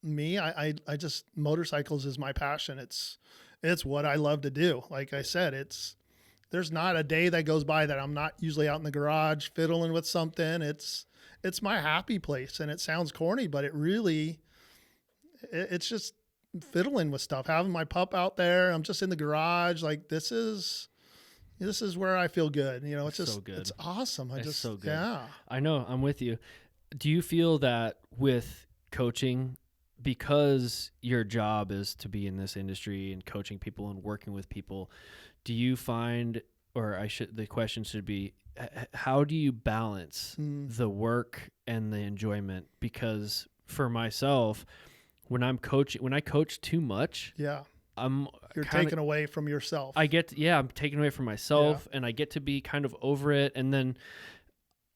I just motorcycles is my passion. It's what I love to do. Like I said, there's not a day that goes by that I'm not usually out in the garage fiddling with something. It's my happy place, and it sounds corny, but it's just fiddling with stuff, having my pup out there. I'm just in the garage. Like this is where I feel good. It's just so good. It's awesome. It's so good. Yeah, I know. I'm with you. Do you feel that with coaching, because your job is to be in this industry and coaching people and working with people, do you find, the question should be, how do you balance the work and the enjoyment? Because for myself, when I coach too much, you're taken away from yourself. I'm taken away from myself, and I get to be kind of over it, and then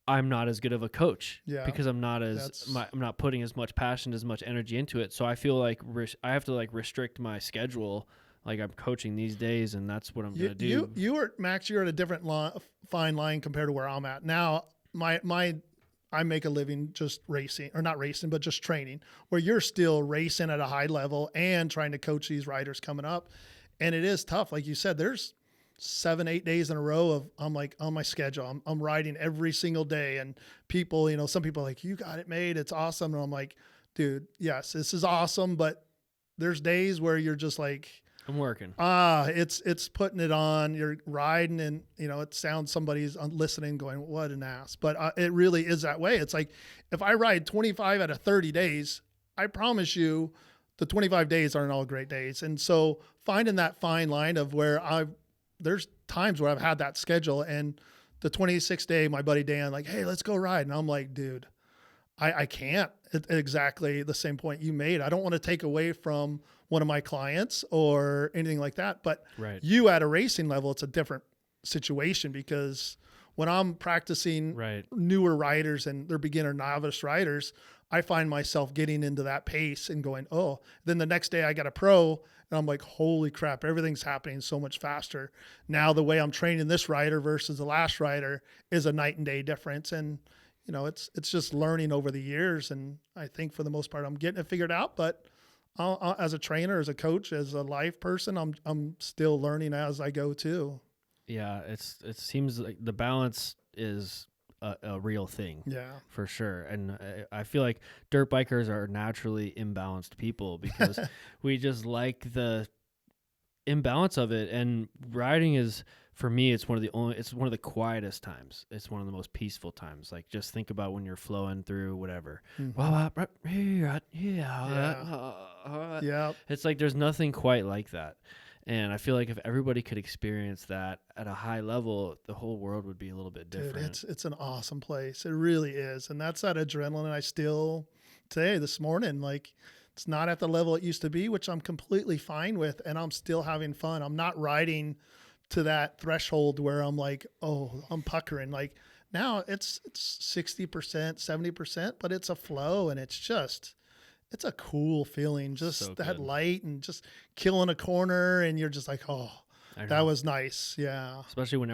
I'm not as good of a coach because I'm not putting as much passion, as much energy into it. So I feel like I have to restrict my schedule. Like I'm coaching these days, and that's what I'm going to do. Max, you're at a different fine line compared to where I'm at now. I make a living just racing, or not racing, but just training, where you're still racing at a high level and trying to coach these riders coming up. And it is tough. Like you said, there's 7-8 days in a row of I'm like on my schedule. I'm riding every single day, and people, some people are like, you got it made. It's awesome. And I'm like, dude, yes, this is awesome. But there's days where you're just like, I'm working. It's putting it on. You're riding, and it sounds somebody's listening, going, "What an ass!" But it really is that way. It's like if I ride 25 out of 30 days, I promise you, the 25 days aren't all great days. And so finding that fine line of where there's times where I've had that schedule, and the 26th day, my buddy Dan, like, "Hey, let's go ride," and I'm like, "Dude, I can't." Exactly the same point you made. I don't want to take away from one of my clients or anything like that. But you at a racing level, it's a different situation, because when I'm practicing newer riders and they're beginner novice riders, I find myself getting into that pace and going, oh, then the next day I got a pro, and I'm like, holy crap, everything's happening so much faster. Now the way I'm training this rider versus the last rider is a night and day difference. And it's just learning over the years. And I think for the most part, I'm getting it figured out, but I'll, as a trainer, as a coach, as a life person, I'm still learning as I go too. Yeah. It seems like the balance is a real thing. Yeah, for sure. And I feel like dirt bikers are naturally imbalanced people, because we just like the imbalance of it. And riding is, for me, it's one of the quietest times. It's one of the most peaceful times. Like, just think about when you're flowing through whatever. Yeah. It's like there's nothing quite like that. And I feel like if everybody could experience that at a high level, the whole world would be a little bit different. Dude, it's an awesome place. It really is. And that's that adrenaline. I still, today, this morning, like, it's not at the level it used to be, which I'm completely fine with. And I'm still having fun. I'm not riding to that threshold where I'm like, oh, I'm puckering. Like, now it's 60%, 70%, but it's a flow, and it's a cool feeling. Just so that light and just killing a corner, and you're just like, oh, that was nice. Yeah. Especially when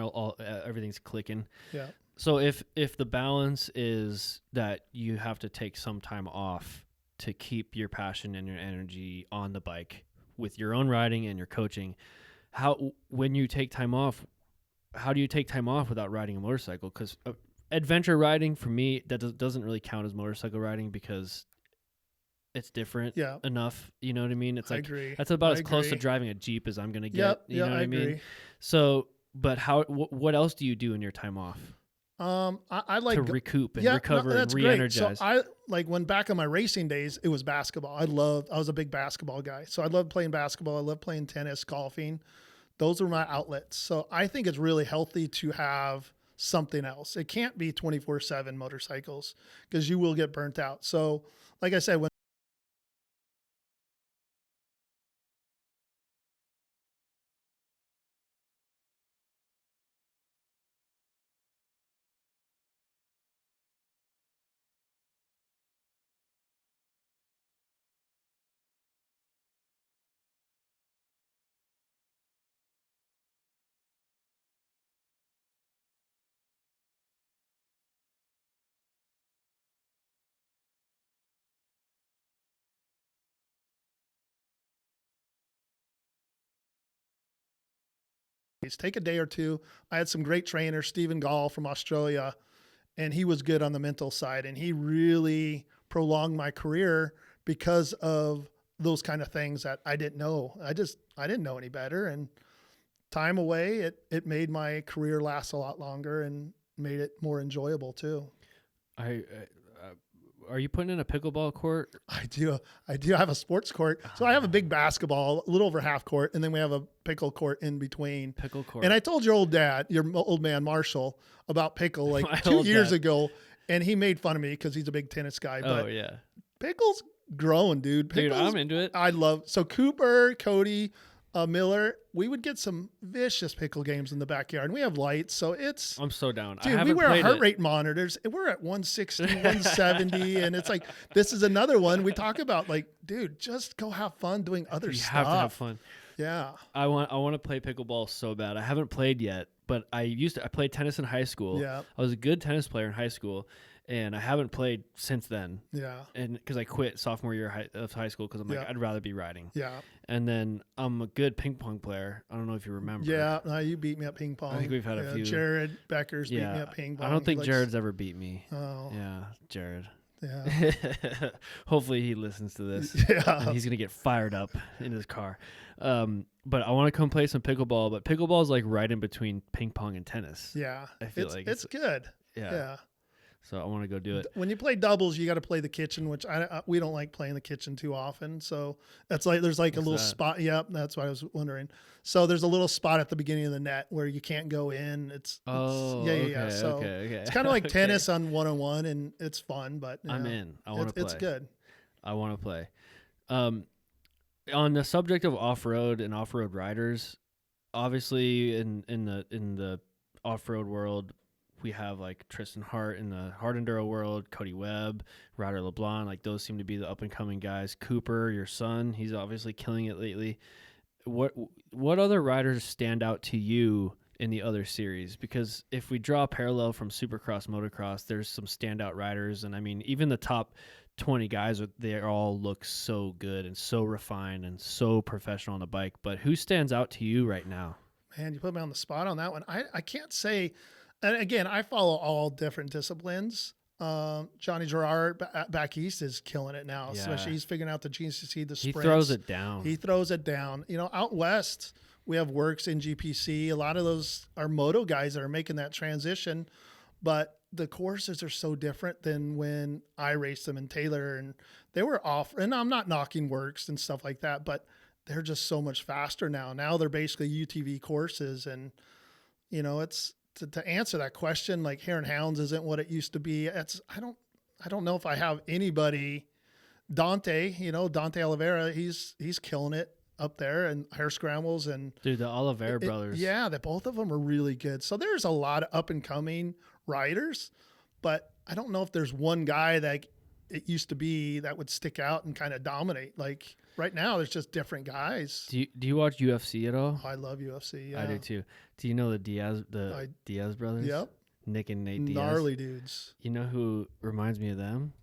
everything's clicking. Yeah. So if the balance is that you have to take some time off to keep your passion and your energy on the bike with your own riding and your coaching, when you take time off, how do you take time off without riding a motorcycle? Because adventure riding, for me, that doesn't really count as motorcycle riding, because it's different enough. You know what I mean? It's like, that's about as close to driving a Jeep as I'm going to get. You know what I mean? So, but what else do you do in your time off? I like to recoup and recover and re-energize. So I like, when back in my racing days, it was basketball. I was a big basketball guy. So I loved playing basketball. I loved playing tennis, golfing. Those were my outlets. So I think it's really healthy to have something else. It can't be 24/7 motorcycles because you will get burnt out. So like I said, when take a day or two. I had some great trainers, Stephen Gall from Australia, and he was good on the mental side. And he really prolonged my career because of those kind of things that I didn't know. I didn't know any better. And time away, it made my career last a lot longer and made it more enjoyable too. Are you putting in a pickleball court? I do have a sports court. So I have a big basketball, a little over half court, and then we have a pickle court in between. Pickle court. And I told your old man Marshall, about pickle like 2 years ago, and he made fun of me because he's a big tennis guy. But yeah. Pickle's growing, dude. Dude, I'm into it. I love. So Cooper, Cody, Miller, we would get some vicious pickle games in the backyard, and we have lights, so it's. I'm so down. Dude, we wear heart rate monitors, and we're at 160, 170, and it's like this is another one we talk about. Like, dude, just go have fun doing other stuff. You have to have fun. Yeah. I want to play pickleball so bad. I haven't played yet, but I played tennis in high school. Yeah. I was a good tennis player in high school, and I haven't played since then. Yeah. And because I quit sophomore year of high school because I'm like, I'd rather be riding. Yeah. And then I'm a good ping pong player. I don't know if you remember. Yeah. No, you beat me at ping pong. I think we've had a few. Jared Becker's beat me at ping pong. I don't think Jared's ever beat me. Oh. Yeah, Jared. Yeah. Hopefully he listens to this. Yeah. And he's going to get fired up in his car. But I want to come play some pickleball, but pickleball is like right in between ping pong and tennis. Yeah. I feel like it's good. Yeah. So I want to go do it. When you play doubles, you got to play the kitchen, which we don't like playing the kitchen too often. So that's like there's like a little spot. Yep, that's what I was wondering. So there's a little spot at the beginning of the net where you can't go in. Yeah. So it's kind of like tennis on 101, and it's fun. But I'm in. I want to play. It's good. I want to play. On the subject of off-road and off-road riders, obviously in the off-road world, we have like Tristan Hart in the Hard Enduro world, Cody Webb, Ryder LeBlanc. Like those seem to be the up-and-coming guys. Cooper, your son, he's obviously killing it lately. What other riders stand out to you in the other series? Because if we draw a parallel from Supercross, Motocross, there's some standout riders, and I mean even the top 20 guys, they all look so good and so refined and so professional on the bike. But who stands out to you right now? Man, you put me on the spot on that one. I can't say. And again, I follow all different disciplines. Johnny Gerard back east is killing it now. Yeah. Especially he's figuring out the GCC, the sprints. He throws it down. He throws it down. You know, out west, we have Works in GPC. A lot of those are moto guys that are making that transition. But the courses are so different than when I raced them in Taylor. And they were off. And I'm not knocking Works and stuff like that, but they're just so much faster now. Now they're basically UTV courses. And, you know, it's... To answer that question, like Hare and Hounds isn't what it used to be. I don't know if I have anybody. Dante Oliveira, he's killing it up there, and Hare Scrambles and dude, the Oliveira brothers. Yeah, that both of them are really good. So there's a lot of up and coming riders, but I don't know if there's one guy that it used to be that would stick out and kind of dominate. Like right now, there's just different guys. Do you watch UFC at all? Oh, I love UFC. Yeah. I do too. Do you know the Diaz brothers? Yep. Nick and Nate Diaz. Gnarly dudes. You know who reminds me of them?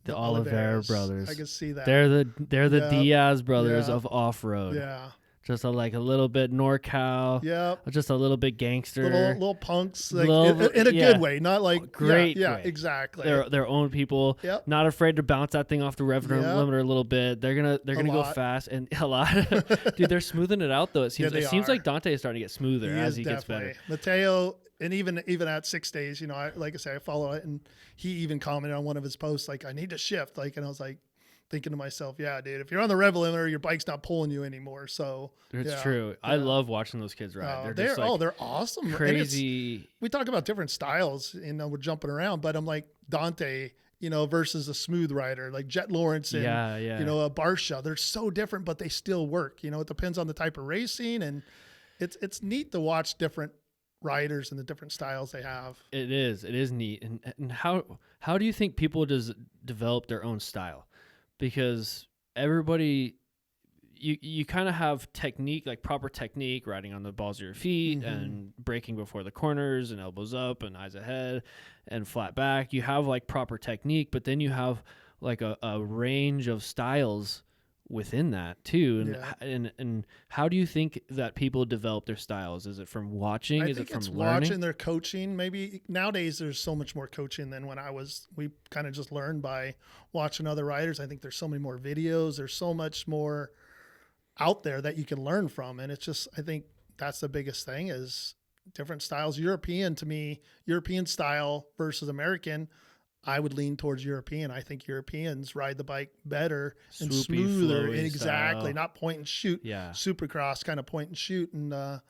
The Oliveira brothers. I can see that. They're the Diaz brothers of off-road. Yeah. Just a little bit NorCal. Yeah. Just a little bit gangster. Little punks, like in a good way, not like great. Yeah, way. Exactly. They're their own people. Yep. Not afraid to bounce that thing off the rev limiter a little bit. They're gonna go fast and a lot. Dude, they're smoothing it out though. It seems like Dante is starting to get smoother as he gets better. Mateo, and even at 6 days, you know, like I say, I follow it, and he even commented on one of his posts like, "I need to shift," like, and I was like, thinking to myself, yeah, dude, if you're on the rev limiter, your bike's not pulling you anymore. So It's true. I love watching those kids ride. They're just like they're awesome. crazy. We talk about different styles, we're jumping around, but I'm like Dante, versus a smooth rider like Jet Lawrence and, a Barsha. They're so different, but they still work. It depends on the type of racing, and it's neat to watch different riders and the different styles they have. It is neat. And how do you think people develop their own style? Because everybody, you kind of have technique, like proper technique, riding on the balls of your feet and braking before the corners and elbows up and eyes ahead and flat back. You have like proper technique, but then you have like a range of styles within that too. And how do you think that people develop their styles? Is it from watching? Is it from learning? Watching, their coaching. Maybe nowadays there's so much more coaching than when we kind of just learned by watching other riders. I think there's so many more videos. There's so much more out there that you can learn from. And it's just, I think that's the biggest thing is different styles. European style versus American, I would lean towards European. I think Europeans ride the bike better and smoother. Exactly. Style. Not point and shoot. Yeah. Supercross kind of point and shoot. And I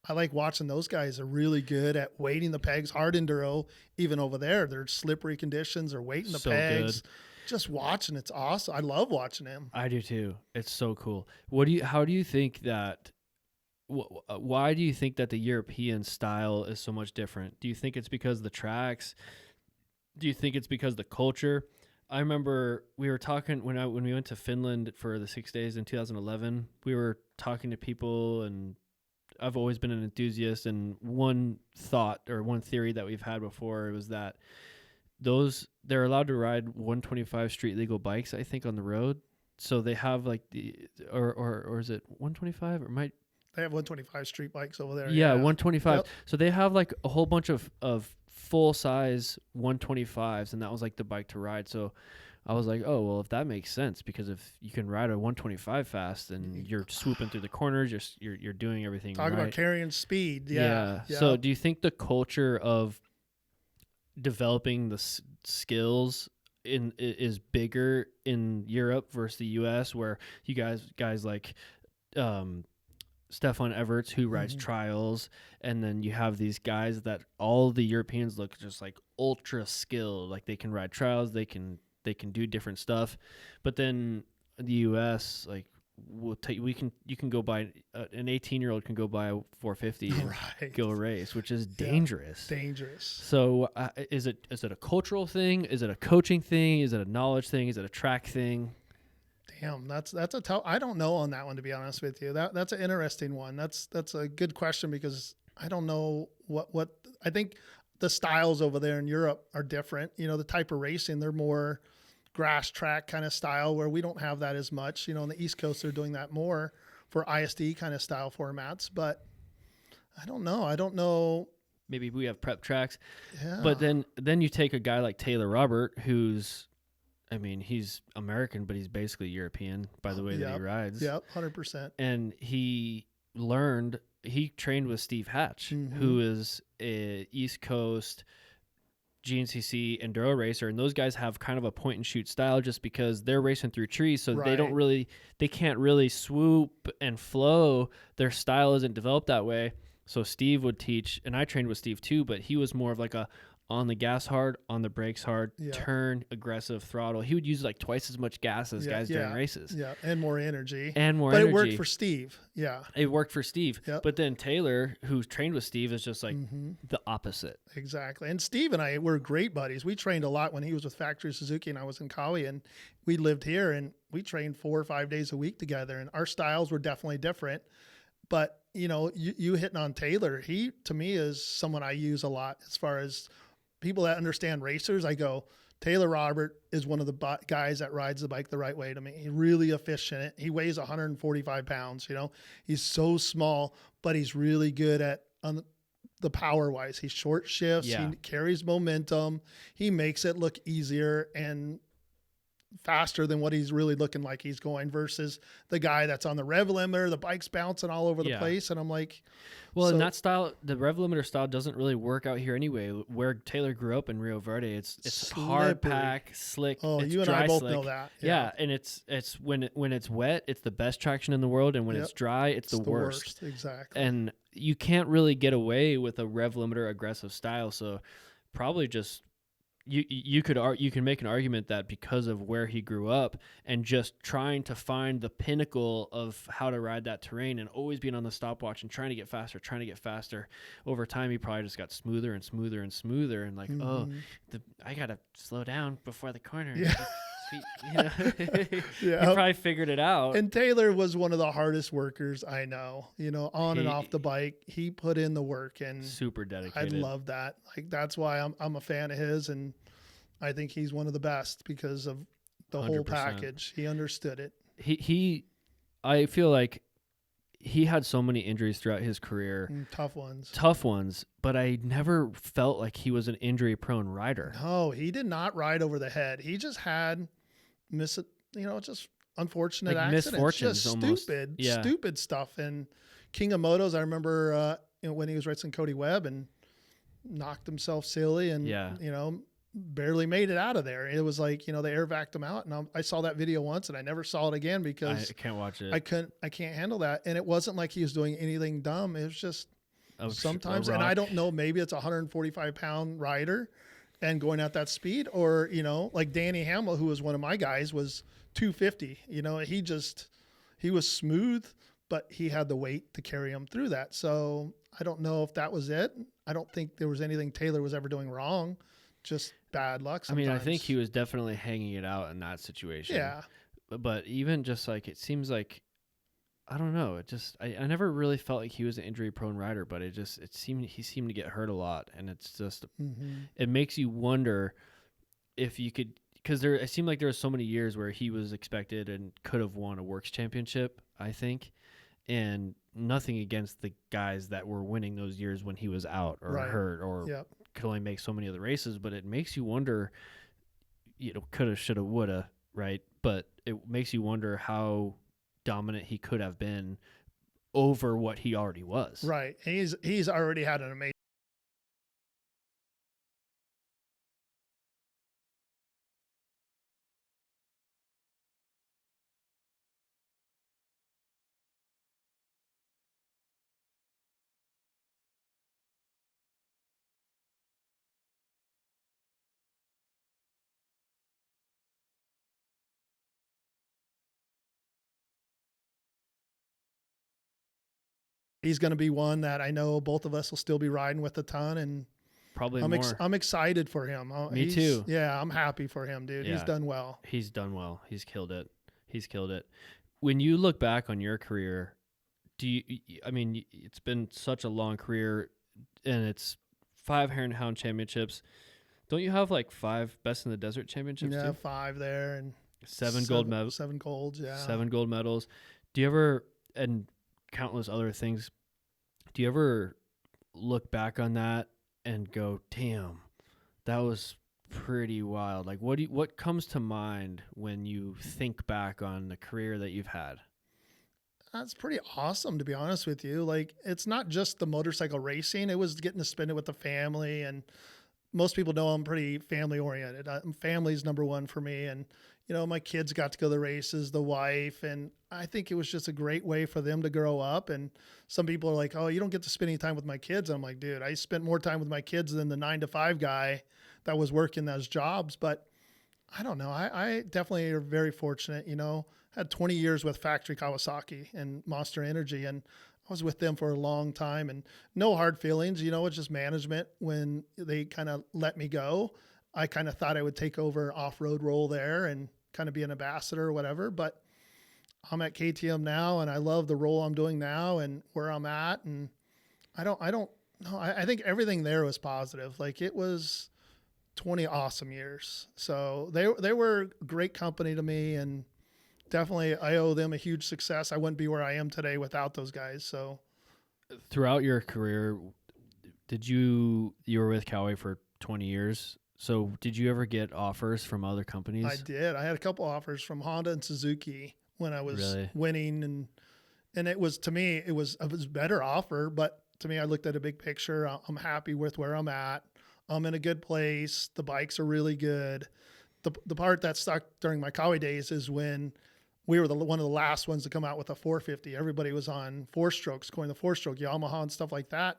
like watching those guys. Are really good at weighting the pegs. Hard Enduro, even over there, they're slippery conditions. They're weighting the pegs. Good. Just watching, it's awesome. I love watching him. I do too. It's so cool. How do you think that? Why do you think that the European style is so much different? Do you think it's because of the tracks? Do you think it's because of the culture? I remember we were talking when we went to Finland for the 6 days in 2011. We were talking to people, and I've always been an enthusiast. And one thought or one theory that we've had before was that they're allowed to ride 125 street legal bikes, I think, on the road. So they have like or is it 125 or might they have 125 street bikes over there? Yeah, 125. Yep. So they have like a whole bunch of full size 125s, and that was like the bike to ride. So I was like, oh, well, if that makes sense, because if you can ride a 125 fast and you're swooping through the corners, you're doing everything Talking right. about carrying speed. Yeah. So do you think the culture of developing the skills is bigger in Europe versus the US, where you guys like Stefan Everts, who rides trials, and then you have these guys that all the Europeans look just like ultra skilled, like they can ride trials, they can do different stuff, but then the US, like you can go buy an 18-year-old can go buy a 450 and go race, which is dangerous. So is it a cultural thing? Is it a coaching thing? Is it a knowledge thing? Is it a track thing? Damn, that's a tough. I don't know on that one, to be honest with you. That's an interesting one. That's a good question, because I don't know what I think the styles over there in Europe are different. The type of racing, they're more grass track kind of style, where we don't have that as much. On the East Coast, they're doing that more for ISD kind of style formats. But I don't know. Maybe we have prep tracks. Yeah. But then you take a guy like Taylor Robert, who's, I mean, he's American, but he's basically European by the way that he rides. Yep, 100%. And he trained with Steve Hatch, who is a East Coast GNCC enduro racer, and those guys have kind of a point and shoot style just because they're racing through trees, so they can't really swoop and flow. Their style isn't developed that way. So Steve would teach, and I trained with Steve too, but he was more of like a on the gas hard, on the brakes hard, turn, aggressive, throttle. He would use like twice as much gas as guys during races. Yeah, and more energy. But it worked for Steve. Yeah. It worked for Steve. Yep. But then Taylor, who's trained with Steve, is just like the opposite. Exactly. And Steve and I were great buddies. We trained a lot when he was with Factory Suzuki and I was in Kawi, and we lived here, and we trained 4 or 5 days a week together, and our styles were definitely different. But, you hitting on Taylor, he, to me, is someone I use a lot as far as people that understand racers. I go, Taylor Robert is one of the guys that rides the bike the right way to me. He's really efficient. He weighs 145 pounds. He's so small, but he's really good at on the power wise. He short shifts. He carries momentum. He makes it look easier. And faster than what he's really looking like he's going versus the guy that's on the rev limiter, the bike's bouncing all over the place. And I'm like, well, in that style, the rev limiter style doesn't really work out here anyway. Where Taylor grew up in Rio Verde, it's hard pack, slick. Oh, it's you and dry I both slick. know that. Yeah, and it's when it's wet, it's the best traction in the world, and when it's dry, it's the worst. Exactly. And you can't really get away with a rev limiter aggressive style. So probably just you can make an argument that because of where he grew up and just trying to find the pinnacle of how to ride that terrain and always being on the stopwatch and trying to get faster, over time he probably just got smoother and smoother and smoother and like, I gotta slow down before the corner. Yeah. He probably figured it out. And Taylor was one of the hardest workers I know, on and off the bike. He put in the work and super dedicated. I love that. Like, that's why I'm a fan of his. And I think he's one of the best because of the 100%. Whole package. He understood it. I feel like he had so many injuries throughout his career. Tough ones. But I never felt like he was an injury prone rider. No, he did not ride over the head. He just had just unfortunate accidents, misfortunes, just stupid stuff. And King of Motos, I remember when he was racing Cody Webb and knocked himself silly and barely made it out of there. It was like, they air vacked him out. And I saw that video once and I never saw it again because I can't watch it. I can't handle that. And it wasn't like he was doing anything dumb. It was just sometimes, and I don't know, maybe it's a 145-pound rider and going at that speed, or, like Danny Hamill, who was one of my guys, was 250. He was smooth, but he had the weight to carry him through that. So I don't know if that was it. I don't think there was anything Taylor was ever doing wrong. Just bad luck sometimes. I mean, I think he was definitely hanging it out in that situation. Yeah. But even just like, it seems like, I don't know. It just, I never really felt like he was an injury prone rider, but he seemed to get hurt a lot. And it's just, it makes you wonder if you could, because it seemed like there were so many years where he was expected and could have won a works championship, I think. And nothing against the guys that were winning those years when he was out or hurt or could only make so many of the races, but it makes you wonder, coulda, shoulda, woulda, right? But it makes you wonder how dominant he could have been over what he already was. Right. He's already had an amazing. He's going to be one that I know both of us will still be riding with a ton, and probably more. I'm excited for him. Me too. Yeah, I'm happy for him, dude. Yeah. He's done well. He's killed it. When you look back on your career, it's been such a long career, and it's 5 Hare and Hound championships. Don't you have like 5 Best in the Desert championships? Yeah, too? 5 there, and 7 gold medals. 7 golds, yeah. 7 gold medals. Do you ever, and countless other things, do you ever look back on that and go, damn, that was pretty wild? Like, what comes to mind when you think back on the career that you've had? That's pretty awesome, to be honest with you. Like, it's not just the motorcycle racing. It was getting to spend it with the family, and most people know I'm pretty family oriented. Family's number one for me. And, my kids got to go to the races, the wife, and I think it was just a great way for them to grow up. And some people are like, oh, you don't get to spend any time with my kids. And I'm like, dude, I spent more time with my kids than the 9-to-5 guy that was working those jobs. But I don't know. I definitely are very fortunate, had 20 years with Factory Kawasaki and Monster Energy, and I was with them for a long time, and no hard feelings. It's just management. When they kind of let me go, I kind of thought I would take over off-road role there and kind of be an ambassador or whatever, but I'm at KTM now, and I love the role I'm doing now and where I'm at. And I don't know. I think everything there was positive. Like, it was 20 awesome years. So they were great company to me, and definitely I owe them a huge success. I wouldn't be where I am today without those guys. So throughout your career, you were with Coway for 20 years. So did you ever get offers from other companies? I did. I had a couple offers from Honda and Suzuki when I was Really? winning, and it was, to me, it was a better offer. But to me, I looked at a big picture. I'm happy with where I'm at. I'm in a good place. The bikes are really good. The part that stuck during my Kawi days is when we were one of the last ones to come out with a 450. Everybody was on 4-strokes, going the 4-stroke Yamaha and stuff like that.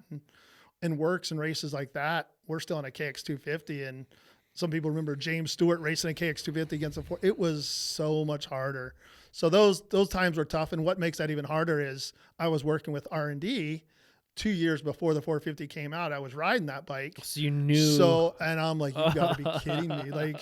And works and races like that, we're still on a KX250. And some people remember James Stewart racing a KX250 against a 4. It was so much harder. So those times were tough. And what makes that even harder is I was working with R&D 2 years before the 450 came out. I was riding that bike. So you knew. So, and I'm like, you got to be kidding me. Like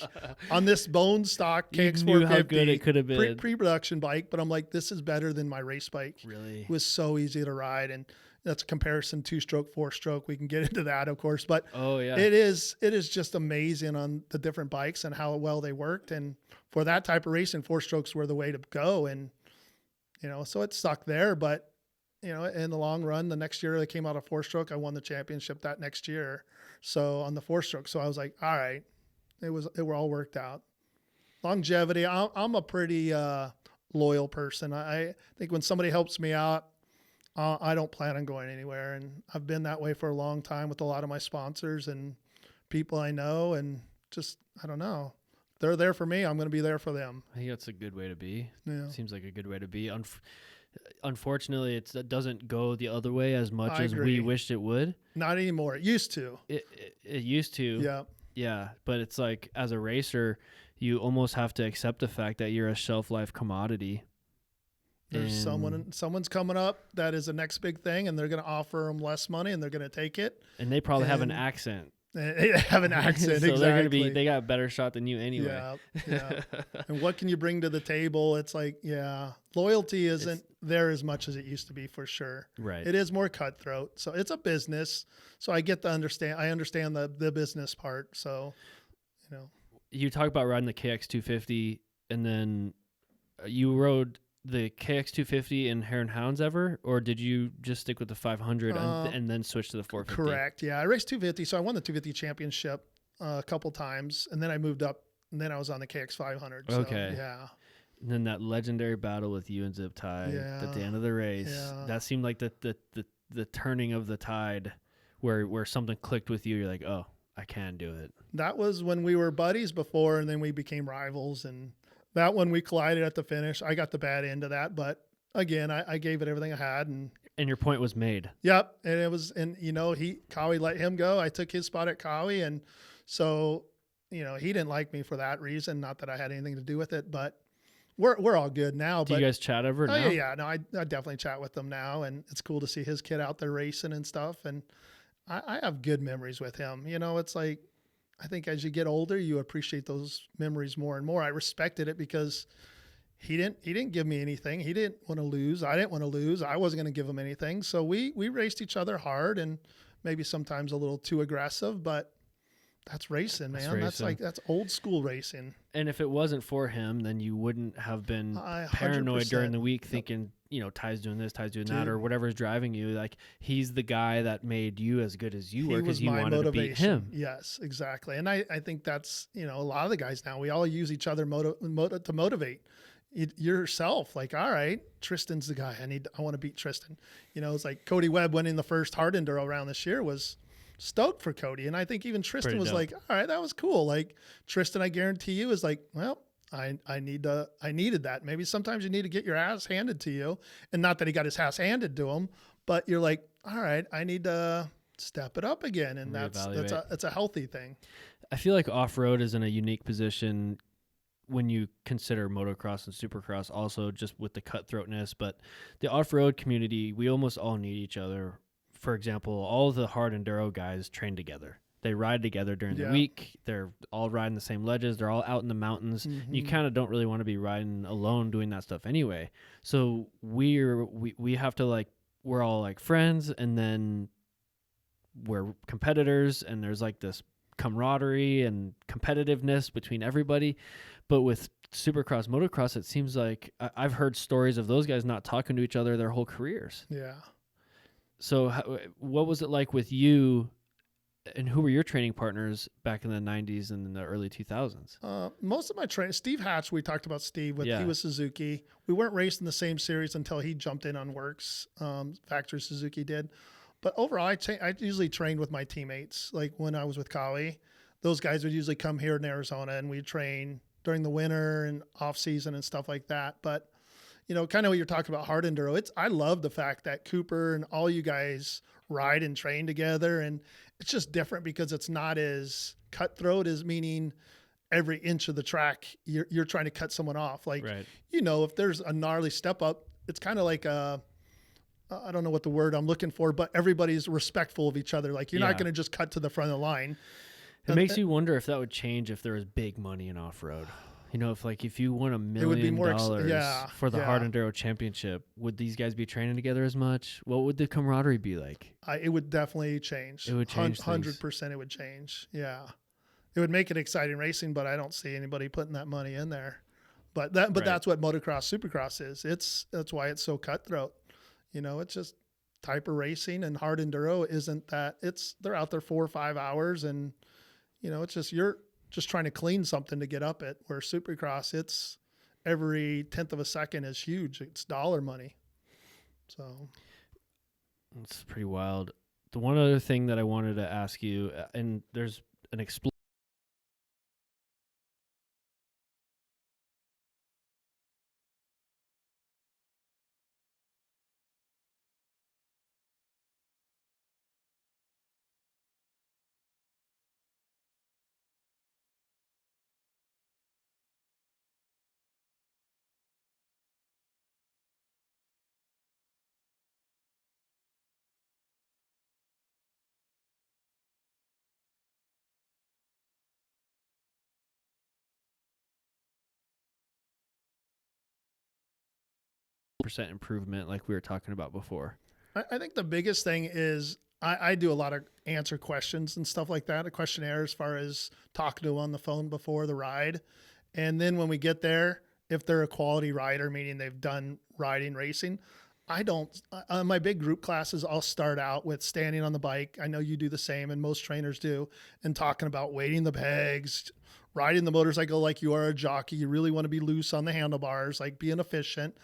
on this bone stock KX450, you knew how good it could have been. Pre-production bike, but I'm like, this is better than my race bike. Really? It was so easy to ride. And that's a comparison 2-stroke, 4-stroke. We can get into that, of course, but it is just amazing on the different bikes and how well they worked. And for that type of racing, 4-strokes were the way to go. And, so it sucked there, but in the long run, the next year they came out of 4-stroke, I won the championship that next year. So on the 4-stroke, so I was like, all right, it were all worked out. Longevity. I'm a pretty loyal person. I think when somebody helps me out, I don't plan on going anywhere. And I've been that way for a long time with a lot of my sponsors and people I know, and just, I don't know. They're there for me. I'm going to be there for them. I think that's a good way to be. Yeah. Seems like a good way to be. Unfortunately, it doesn't go the other way as much I as agree. we wished it would. Not anymore. It used to. It used to. Yeah. Yeah, but it's like as a racer, you almost have to accept the fact that you're a shelf life commodity. There's someone's coming up that is the next big thing, and they're going to offer them less money, and they're going to take it. And they probably have an accent. They have an accent, so exactly. they got a better shot than you anyway. Yeah. And what can you bring to the table? It's like, loyalty isn't there as much as it used to be, for sure. Right. It is more cutthroat. So it's a business. So I understand the business part. So, You talk about riding the KX250, and then you rode the KX250 in Hare and Hounds ever, or did you just stick with the 500 and then switch to the 450? Correct. Yeah, I raced 250, so I won the 250 championship a couple times, and then I moved up, and then I was on the KX500. So, okay. Yeah. And then that legendary battle with you and Zip Tie at the end of the race, that seemed like the turning of the tide, where something clicked with you. You're like, oh, I can do it. That was when we were buddies before, and then we became rivals, and that one we collided at the finish. I got the bad end of that, but again, I gave it everything I had, and your point was made. Yep, and it was, and Kawi let him go. I took his spot at Kawi, and so he didn't like me for that reason. Not that I had anything to do with it, but we're all good now. Do you guys chat ever now? Yeah, no, I definitely chat with them now, and it's cool to see his kid out there racing and stuff, and I have good memories with him. It's like, I think as you get older, you appreciate those memories more and more. I respected it because he didn't give me anything. He didn't want to lose. I didn't want to lose. I wasn't going to give him anything. So we raced each other hard, and maybe sometimes a little too aggressive, but that's racing, man. That's old school racing. And if it wasn't for him, then you wouldn't have been paranoid during the week thinking, Ty's doing this, Ty's doing that, or whatever's driving you. Like, he's the guy that made you as good as you were because you wanted to beat him. Yes, exactly. And I think that's, a lot of the guys now, we all use each other to motivate yourself. Like, all right, Tristan's the guy. I want to beat Tristan. It's like Cody Webb winning the first Hard Enduro round this year was stoked for Cody. And I think even Tristan was like, all right, that was cool. Like, Tristan, I guarantee you, is like, well, I needed that. Maybe sometimes you need to get your ass handed to you, and not that he got his ass handed to him, but you're like, all right, I need to step it up again. And that's a healthy thing. I feel like off-road is in a unique position when you consider motocross and supercross, also just with the cutthroatness, but the off-road community, we almost all need each other. For example, all the hard enduro guys train together. They ride together during the week. They're all riding the same ledges. They're all out in the mountains. Mm-hmm. You kind of don't really want to be riding alone doing that stuff anyway. So we have to, we're all like friends, and then we're competitors, and there's like this camaraderie and competitiveness between everybody. But with supercross, motocross, it seems like I've heard stories of those guys not talking to each other their whole careers. Yeah. So what was it like with you And who were your training partners back in the 90s and in the early 2000s? Most of my training, Steve Hatch, we talked about Steve, he was Suzuki. We weren't racing the same series until he jumped in on Works. Factory Suzuki did. But overall, I usually trained with my teammates. Like when I was with Kali, those guys would usually come here in Arizona and we'd train during the winter and off season and stuff like that. But, kind of what you're talking about, hard enduro, I love the fact that Cooper and all you guys ride and train together. And it's just different because it's not as cutthroat as meaning every inch of the track, you're trying to cut someone off. Like, right. If there's a gnarly step up, it's kind of like I don't know what the word I'm looking for, but everybody's respectful of each other. Like you're not going to just cut to the front of the line. It makes you wonder if that would change if there was big money in off-road. If you won $1 million for the Hard Enduro Championship, would these guys be training together as much? What would the camaraderie be like? It would definitely change. It would change 100%. It would change. Yeah. It would make it exciting racing, but I don't see anybody putting that money in there. But that's what motocross, supercross is. That's why it's so cutthroat. It's just type of racing, and hard enduro isn't that. They're out there 4 or 5 hours, and it's just you're just trying to clean something to get up it. Where supercross, it's every 1/10 of a second is huge. It's dollar money. So it's pretty wild. The one other thing that I wanted to ask you, and there's an percent improvement like we were talking about before. I think the biggest thing is I do a lot of answer questions and stuff like that, a questionnaire as far as talking to them on the phone before the ride. And then when we get there, if they're a quality rider, meaning they've done riding racing, on my big group classes, I'll start out with standing on the bike. I know you do the same, and most trainers do, and talking about weighting the pegs, riding the motorcycle like you are a jockey. You really want to be loose on the handlebars, like being efficient.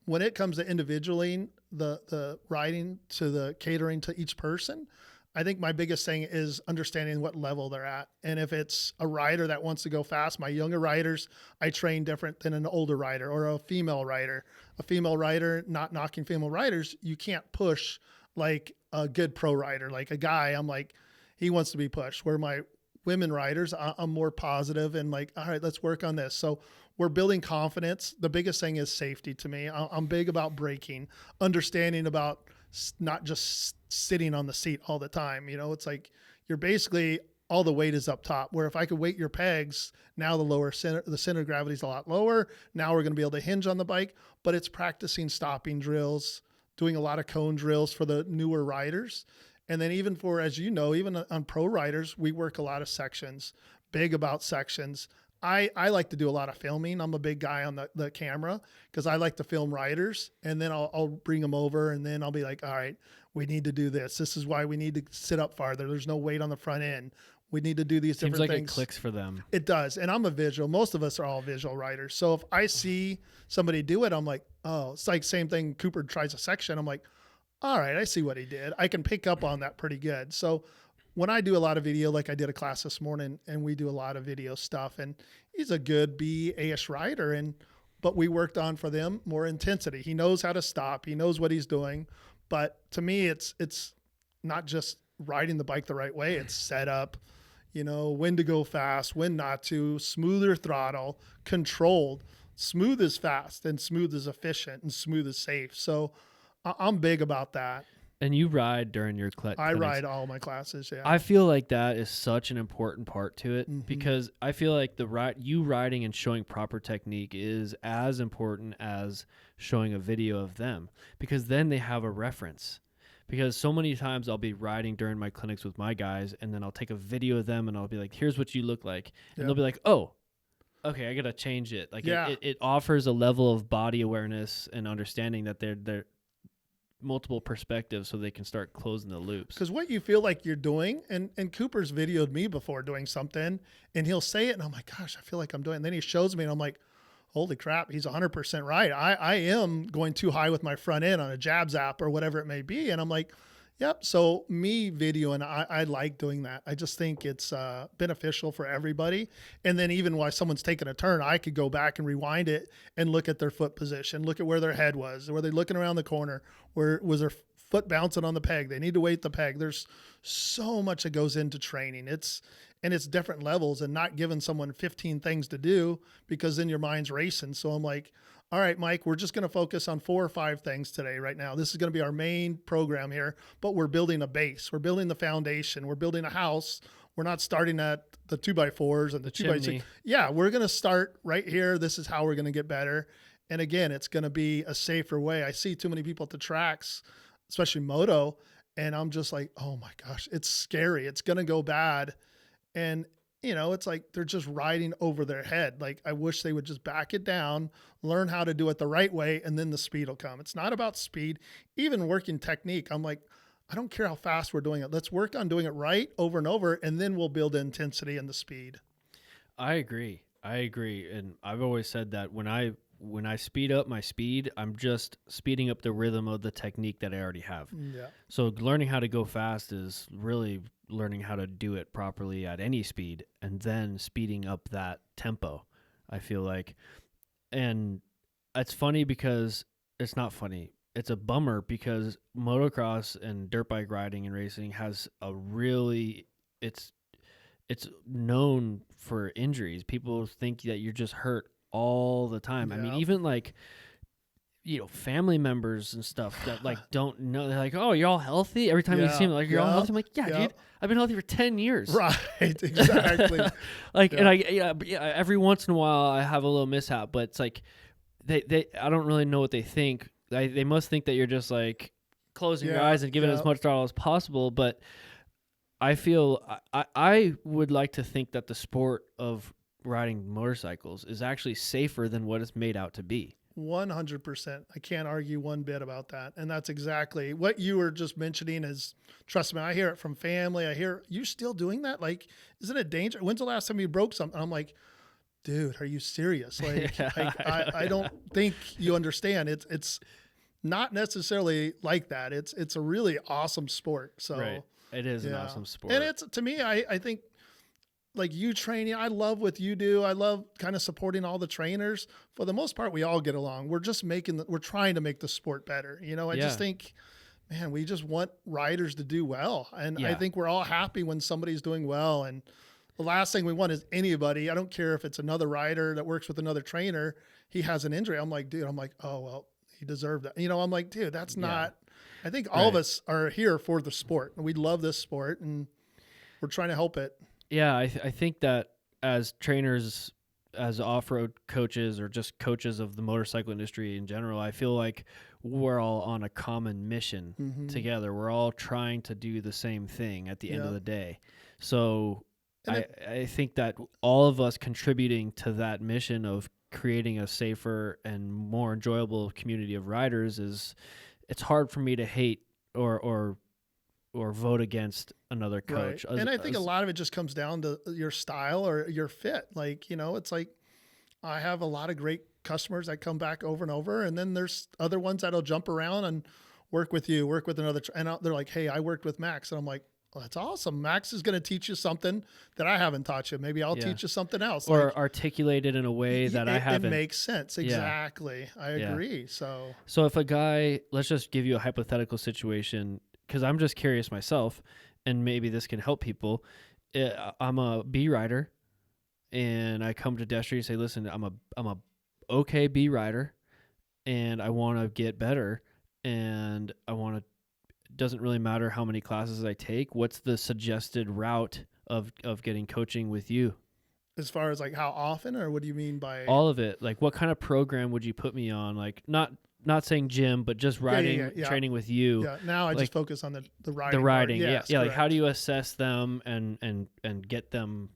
When it comes to individualing the riding to the catering to each person, I think my biggest thing is understanding what level they're at. And if it's a rider that wants to go fast, my younger riders, I train different than an older rider or a female rider. A female rider, not knocking female riders, you can't push like a good pro rider. Like a guy, I'm like, he wants to be pushed. Where my women riders, I'm more positive and like, all right, let's work on this. So we're building confidence. The biggest thing is safety to me. I'm big about braking, understanding about not just sitting on the seat all the time. It's like you're basically all the weight is up top, where if I could weight your pegs, now the center of gravity is a lot lower. Now we're going to be able to hinge on the bike, but it's practicing stopping drills, doing a lot of cone drills for the newer riders. And then even for, as you know, even on pro riders, we work a lot of sections, big about sections. I like to do a lot of filming. I'm a big guy on the camera because I like to film riders, and then I'll bring them over, and then I'll be like, all right, we need to do this. This is why we need to sit up farther. There's no weight on the front end. We need to do these different things. Seems like it clicks for them. It does. And I'm a visual. Most of us are all visual writers. So if I see somebody do it, I'm like, oh, it's like same thing. Cooper tries a section. I'm like, all right, I see what he did. I can pick up on that pretty good. So when I do a lot of video, like I did a class this morning, and we do a lot of video stuff, and he's a good B-ish rider, but we worked on for them more intensity. He knows how to stop. He knows what he's doing. But to me, it's not just riding the bike the right way. It's setup, when to go fast, when not to, smoother throttle, controlled. Smooth is fast, and smooth is efficient, and smooth is safe. So I'm big about that. And you ride during your clinics. I ride all my classes, yeah. I feel like that is such an important part to it, because I feel like you riding and showing proper technique is as important as showing a video of them, because then they have a reference. Because so many times I'll be riding during my clinics with my guys, and then I'll take a video of them, and I'll be like, here's what you look like. And they'll be like, oh, okay, I got to change it. Like it offers a level of body awareness and understanding that they're multiple perspectives so they can start closing the loops. Because what you feel like you're doing, and Cooper's videoed me before doing something, and he'll say it, and I'm like, gosh, I feel like I'm doing it. And then he shows me, and I'm like, holy crap, he's 100% right. I am going too high with my front end on a jab zap or whatever it may be. And I'm like, yep. So me videoing, I like doing that. I just think it's beneficial for everybody. And then even while someone's taking a turn, I could go back and rewind it and look at their foot position, look at where their head was. Were they looking around the corner? Where was their foot bouncing on the peg? They need to weight the peg. There's so much that goes into training. It's different levels, and not giving someone 15 things to do, because then your mind's racing. So I'm like, all right, Mike, we're just going to focus on 4 or 5 things today right now. This is going to be our main program here, but we're building a base. We're building the foundation. We're building a house. We're not starting at the 2x4s and the 2x6. Yeah, we're going to start right here. This is how we're going to get better. And again, it's going to be a safer way. I see too many people at the tracks, especially moto, and I'm just like, oh my gosh, it's scary. It's going to go bad. And it's like they're just riding over their head. Like, I wish they would just back it down, learn how to do it the right way, and then the speed will come. It's not about speed, even working technique. I'm like, I don't care how fast we're doing it. Let's work on doing it right over and over, and then we'll build the intensity and the speed. I agree. And I've always said that when I speed up my speed, I'm just speeding up the rhythm of the technique that I already have. Yeah. So learning how to go fast is really learning how to do it properly at any speed, and then speeding up that tempo, I feel like. And it's funny because it's not funny. It's a bummer because motocross and dirt bike riding and racing has a really, it's known for injuries. People think that you're just hurt all the time. Yeah. I mean, even like, family members and stuff that like don't know. They're like, oh, you're all healthy? Every time you see them, like, you're all healthy? I'm like, yeah, dude, I've been healthy for 10 years. Right, exactly. And every once in a while I have a little mishap, but it's like, I don't really know what they think. They must think that you're just like closing your eyes and giving as much throttle as possible. But I feel, I would like to think that the sport of riding motorcycles is actually safer than what it's made out to be. 100%. I can't argue one bit about that. And that's exactly what you were just mentioning. Is, trust me, I hear it from family. I hear, you still doing that? Like, isn't it dangerous? When's the last time you broke something? I'm like, dude, are you serious? Like, I don't think you understand. It's not necessarily like that. It's a really awesome sport. So right. It is an awesome sport. And it's, to me, I think, like, you training, I love what you do. I love kind of supporting all the trainers. For the most part, we all get along. We're just we're trying to make the sport better. I just think, man, we just want riders to do well. And I think we're all happy when somebody's doing well. And the last thing we want is anybody, I don't care if it's another rider that works with another trainer, he has an injury. I'm like, dude, oh, well, he deserved that. I'm like, dude, that's not, I think all of us are here for the sport. And we love this sport, and we're trying to help it. Yeah, I think that as trainers, as off-road coaches, or just coaches of the motorcycle industry in general, I feel like we're all on a common mission together. We're all trying to do the same thing at the end of the day. So I think that all of us contributing to that mission of creating a safer and more enjoyable community of riders it's hard for me to hate or vote against another coach. Right. And I think a lot of it just comes down to your style or your fit. Like, it's like, I have a lot of great customers that come back over and over. And then there's other ones that'll jump around and work with another. And they're like, hey, I worked with Max. And I'm like, well, that's awesome. Max is going to teach you something that I haven't taught you. Maybe I'll teach you something else. Or articulate it in a way that I haven't. It makes sense. Exactly. I agree. So if a guy, let's just give you a hypothetical situation, because I'm just curious myself, and maybe this can help people. I'm a B rider, and I come to Destry and say, listen, I'm a okay B rider, and I want to get better, and doesn't really matter how many classes I take. What's the suggested route of getting coaching with you? As far as like how often, or what do you mean by all of it? Like, what kind of program would you put me on? Like, not saying gym, but just riding, training with you. Yeah. Now I just focus on the riding. The riding. Yes, yeah. Like, how do you assess them and get them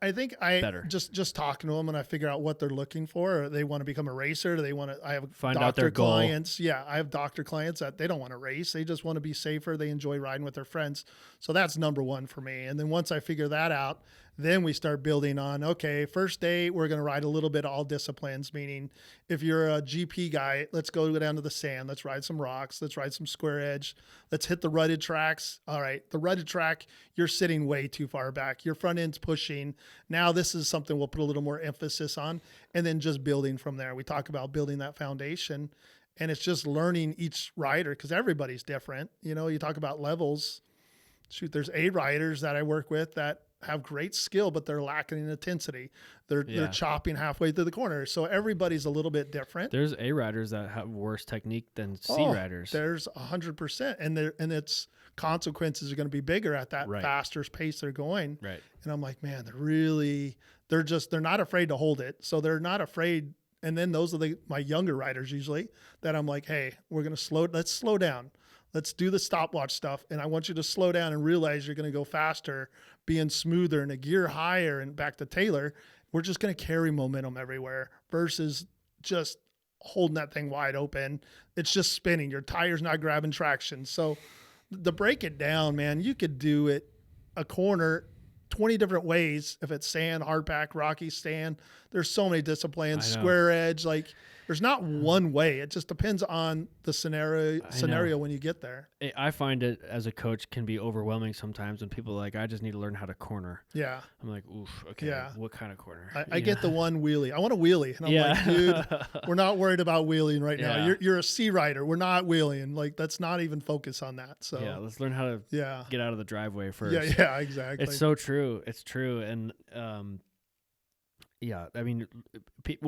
I think better. just talking to them and I figure out what they're looking for. Or they want to become a racer. Do they want to? I have Find out their goal. clients. Yeah, I have doctor clients that they don't want to race. They just want to be safer. They enjoy riding with their friends. So that's number one for me. And then once I figure that out, then we start building on, okay, first day, we're going to ride a little bit all disciplines, meaning if you're a GP guy, let's go down to the sand. Let's ride some rocks. Let's ride some square edge. Let's hit the rutted tracks. All right, the rutted track, you're sitting way too far back. Your front end's pushing. Now this is something we'll put a little more emphasis on, and then just building from there. We talk about building that foundation, and it's just learning each rider because everybody's different. You know, you talk about levels. Shoot, there's A riders that I work with that have great skill, but they're lacking in intensity. They're chopping halfway through the corner. So everybody's a little bit different. There's A riders that have worse technique than C riders. There's 100%. And its consequences are going to be bigger at that faster pace they're going. Right. And I'm like, man, they're not afraid to hold it. So they're not afraid. And then those are my younger riders usually that I'm like, hey, let's slow down. Let's do the stopwatch stuff. And I want you to slow down and realize you're going to go faster, being smoother and a gear higher. And back to Taylor, we're just going to carry momentum everywhere versus just holding that thing wide open. It's just spinning. Your tire's not grabbing traction. So to break it down, man, you could do it a corner 20 different ways. If it's sand, hard pack, rocky, sand, there's so many disciplines, square edge, like there's not one way. It just depends on the scenario when you get there. I find it as a coach can be overwhelming sometimes when people are like, I just need to learn how to corner. Yeah. I'm like, oof, okay, what kind of corner? I get the one wheelie. I want a wheelie. And I'm like, dude, we're not worried about wheeling right now. You're a C rider. We're not wheeling. Like, let's not even focus on that. So let's learn how to get out of the driveway first. Yeah, exactly. It's so true. It's true. And I mean,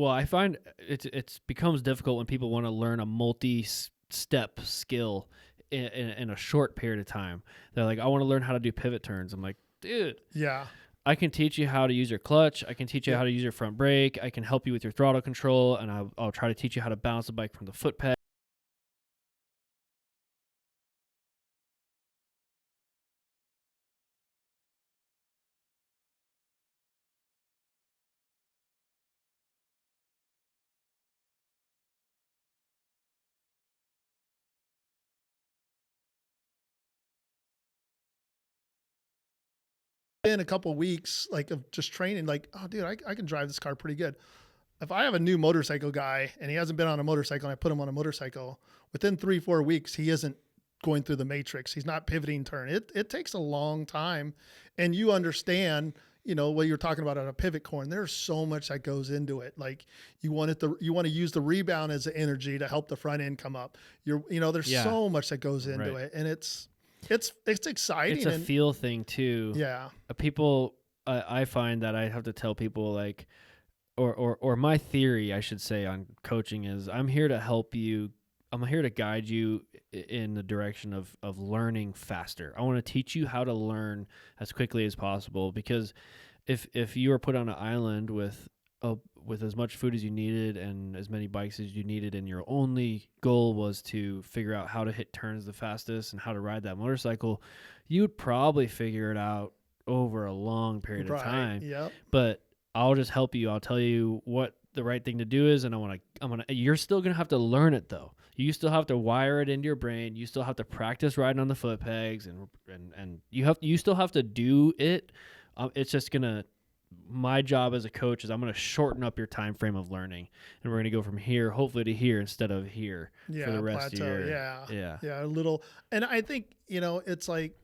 I find it becomes difficult when people want to learn a multi-step skill in a short period of time. They're like, I want to learn how to do pivot turns. I'm like, dude. Yeah. I can teach you how to use your clutch. I can teach you how to use your front brake. I can help you with your throttle control, and I'll try to teach you how to balance the bike from the foot peg. In a couple of weeks, like of just training, like, oh, dude, I can drive this car pretty good. If I have a new motorcycle guy and he hasn't been on a motorcycle and I put him on a motorcycle, within 3-4 weeks, he isn't going through the matrix. He's not pivoting turn. It takes a long time. And you understand, you know, what you're talking about on a pivot corn, there's so much that goes into it. Like you want to use the rebound as the energy to help the front end come up. There's so much that goes into it. And it's exciting. It's a feel thing too. Yeah. People, I find that I have to tell people like, or my theory, I should say, on coaching is I'm here to help you. I'm here to guide you in the direction of learning faster. I want to teach you how to learn as quickly as possible, because if you were put on an island with as much food as you needed and as many bikes as you needed, and your only goal was to figure out how to hit turns the fastest and how to ride that motorcycle, you'd probably figure it out over a long period of time. Yep. But I'll just help you. I'll tell you what the right thing to do is, and you're still going to have to learn it though. You still have to wire it into your brain. You still have to practice riding on the foot pegs, and you still have to do it. It's just my job as a coach is I'm going to shorten up your time frame of learning, and we're going to go from here, hopefully, to here instead of here for the rest of your. Yeah, a little. And I think, it's like,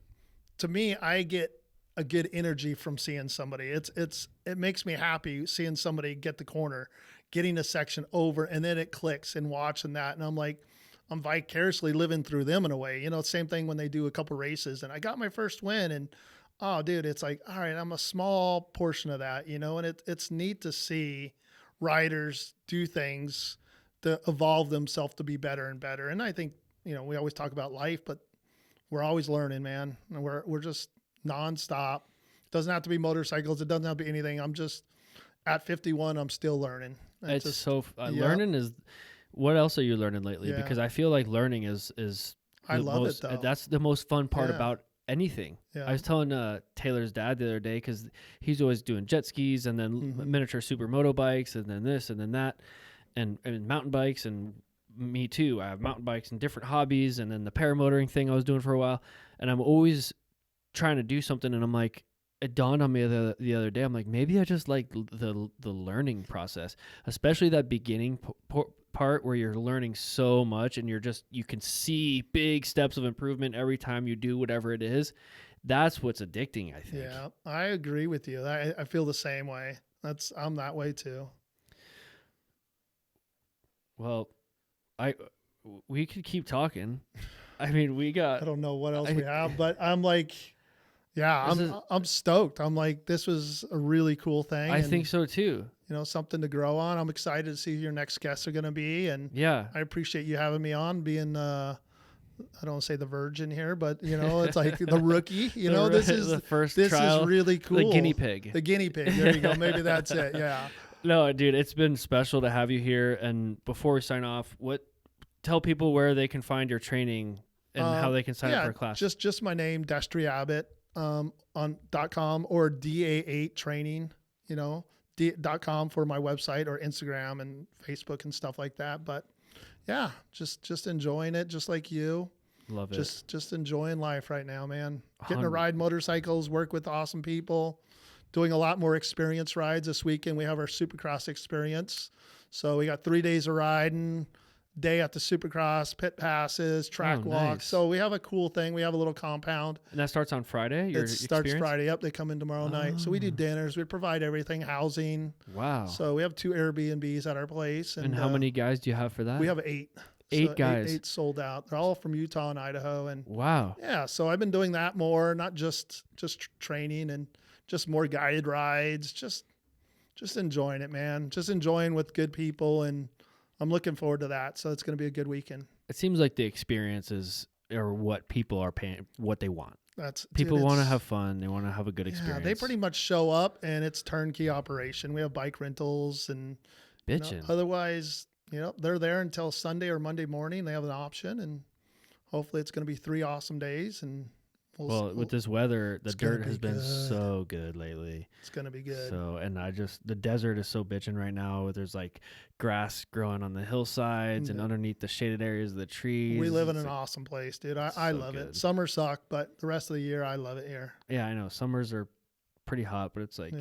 to me, I get a good energy from seeing somebody. It makes me happy seeing somebody get the corner, getting a section over, and then it clicks, and watching that, and I'm like, I'm vicariously living through them in a way. Same thing when they do a couple races, and I got my first win, and oh, dude, it's like, all right, I'm a small portion of that, and it's neat to see riders do things to evolve themselves to be better and better. And I think, we always talk about life, but we're always learning, man. And we're just nonstop. It doesn't have to be motorcycles. It doesn't have to be anything. I'm just at 51. I'm still learning. Learning is. What else are you learning lately? Yeah. Because I feel like learning is. I love it though. That's the most fun part about anything. Yeah. I was telling Taylor's dad the other day, because he's always doing jet skis and then miniature supermoto bikes and then this and then that and mountain bikes, and me too. I have mountain bikes and different hobbies, and then the paramotoring thing I was doing for a while, and I'm always trying to do something, and I'm like, it dawned on me the other day, I'm like, maybe I just like the learning process, especially that beginning part where you're learning so much and you can see big steps of improvement every time you do whatever it is. That's what's addicting, I think. Yeah, I agree with you. I feel the same way. I'm that way too. Well, we could keep talking. I mean, I don't know what else we have, but I'm like, yeah, I'm stoked. I'm like, this was a really cool thing. I think so too. You know, something to grow on. I'm excited to see who your next guests are going to be. And yeah, I appreciate you having me on, being, I don't want to say the virgin here, but you know, it's like the rookie, you know, this is the first this trial, is really cool. The guinea pig. The guinea pig. There you go. Maybe that's it. Yeah. No, dude, it's been special to have you here. And before we sign off, tell people where they can find your training and how they can sign up for a class. Just my name, Destry Abbott, on .com or DA8 training, you know, .com for my website, or Instagram and Facebook and stuff like that. But yeah, just enjoying it, just like you. Love it. Just enjoying life right now, man. Getting to ride motorcycles, work with awesome people, doing a lot more experience rides. This weekend we have our Supercross experience. So we got 3 days of riding, day at the Supercross, pit passes, track walks. Nice. So we have a cool thing. We have a little compound. And that starts on Friday? It starts Friday. Yep, they come in tomorrow night. So we do dinners. We provide everything, housing. Wow. So we have 2 Airbnbs at our place. And how many guys do you have for that? We have 8. 8 guys. 8 sold out. They're all from Utah and Idaho. And wow. Yeah, so I've been doing that more, not just training, and just more guided rides, just enjoying it, man. Just enjoying with good people, and I'm looking forward to that. So it's going to be a good weekend. It seems like the experiences are what people are paying, what they want. People Dude, want to have fun. They want to have a good experience. Yeah, they pretty much show up, and it's turnkey operation. We have bike rentals, and otherwise, they're there until Sunday or Monday morning. They have an option, and hopefully it's going to be 3 awesome days. And with this weather, the dirt has been so good lately. It's going to be good. So, and the desert is so bitching right now. There's like grass growing on the hillsides and underneath the shaded areas of the trees. We live in an awesome place, dude. I love it. Summer suck, but the rest of the year, I love it here. Yeah, I know. Summers are pretty hot, but it's like,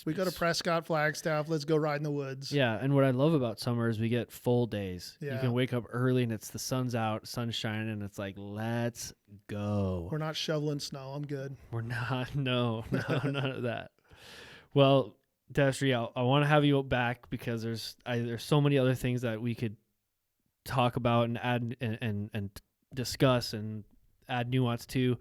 we go to Prescott, Flagstaff. Let's go ride in the woods. Yeah, and what I love about summer is we get full days. Yeah. You can wake up early and the sun's out, sun's shining, and it's like, let's go. We're not shoveling snow. I'm good. We're not. No, none of that. Well, Destry, I want to have you back because there's so many other things that we could talk about and add and discuss and add nuance to.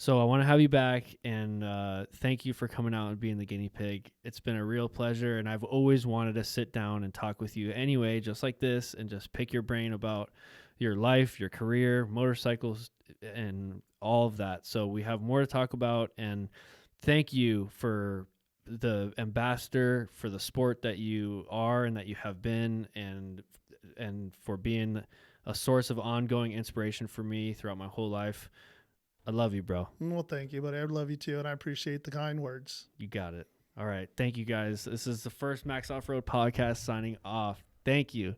So I want to have you back, and thank you for coming out and being the guinea pig. It's been a real pleasure, and I've always wanted to sit down and talk with you anyway, just like this, and just pick your brain about your life, your career, motorcycles, and all of that. So we have more to talk about, and thank you for the ambassador for the sport that you are and that you have been, and for being a source of ongoing inspiration for me throughout my whole life. I love you, bro. Well, thank you, buddy. I love you too, and I appreciate the kind words. You got it. All right. Thank you, guys. This is the first Max Off-Road podcast signing off. Thank you.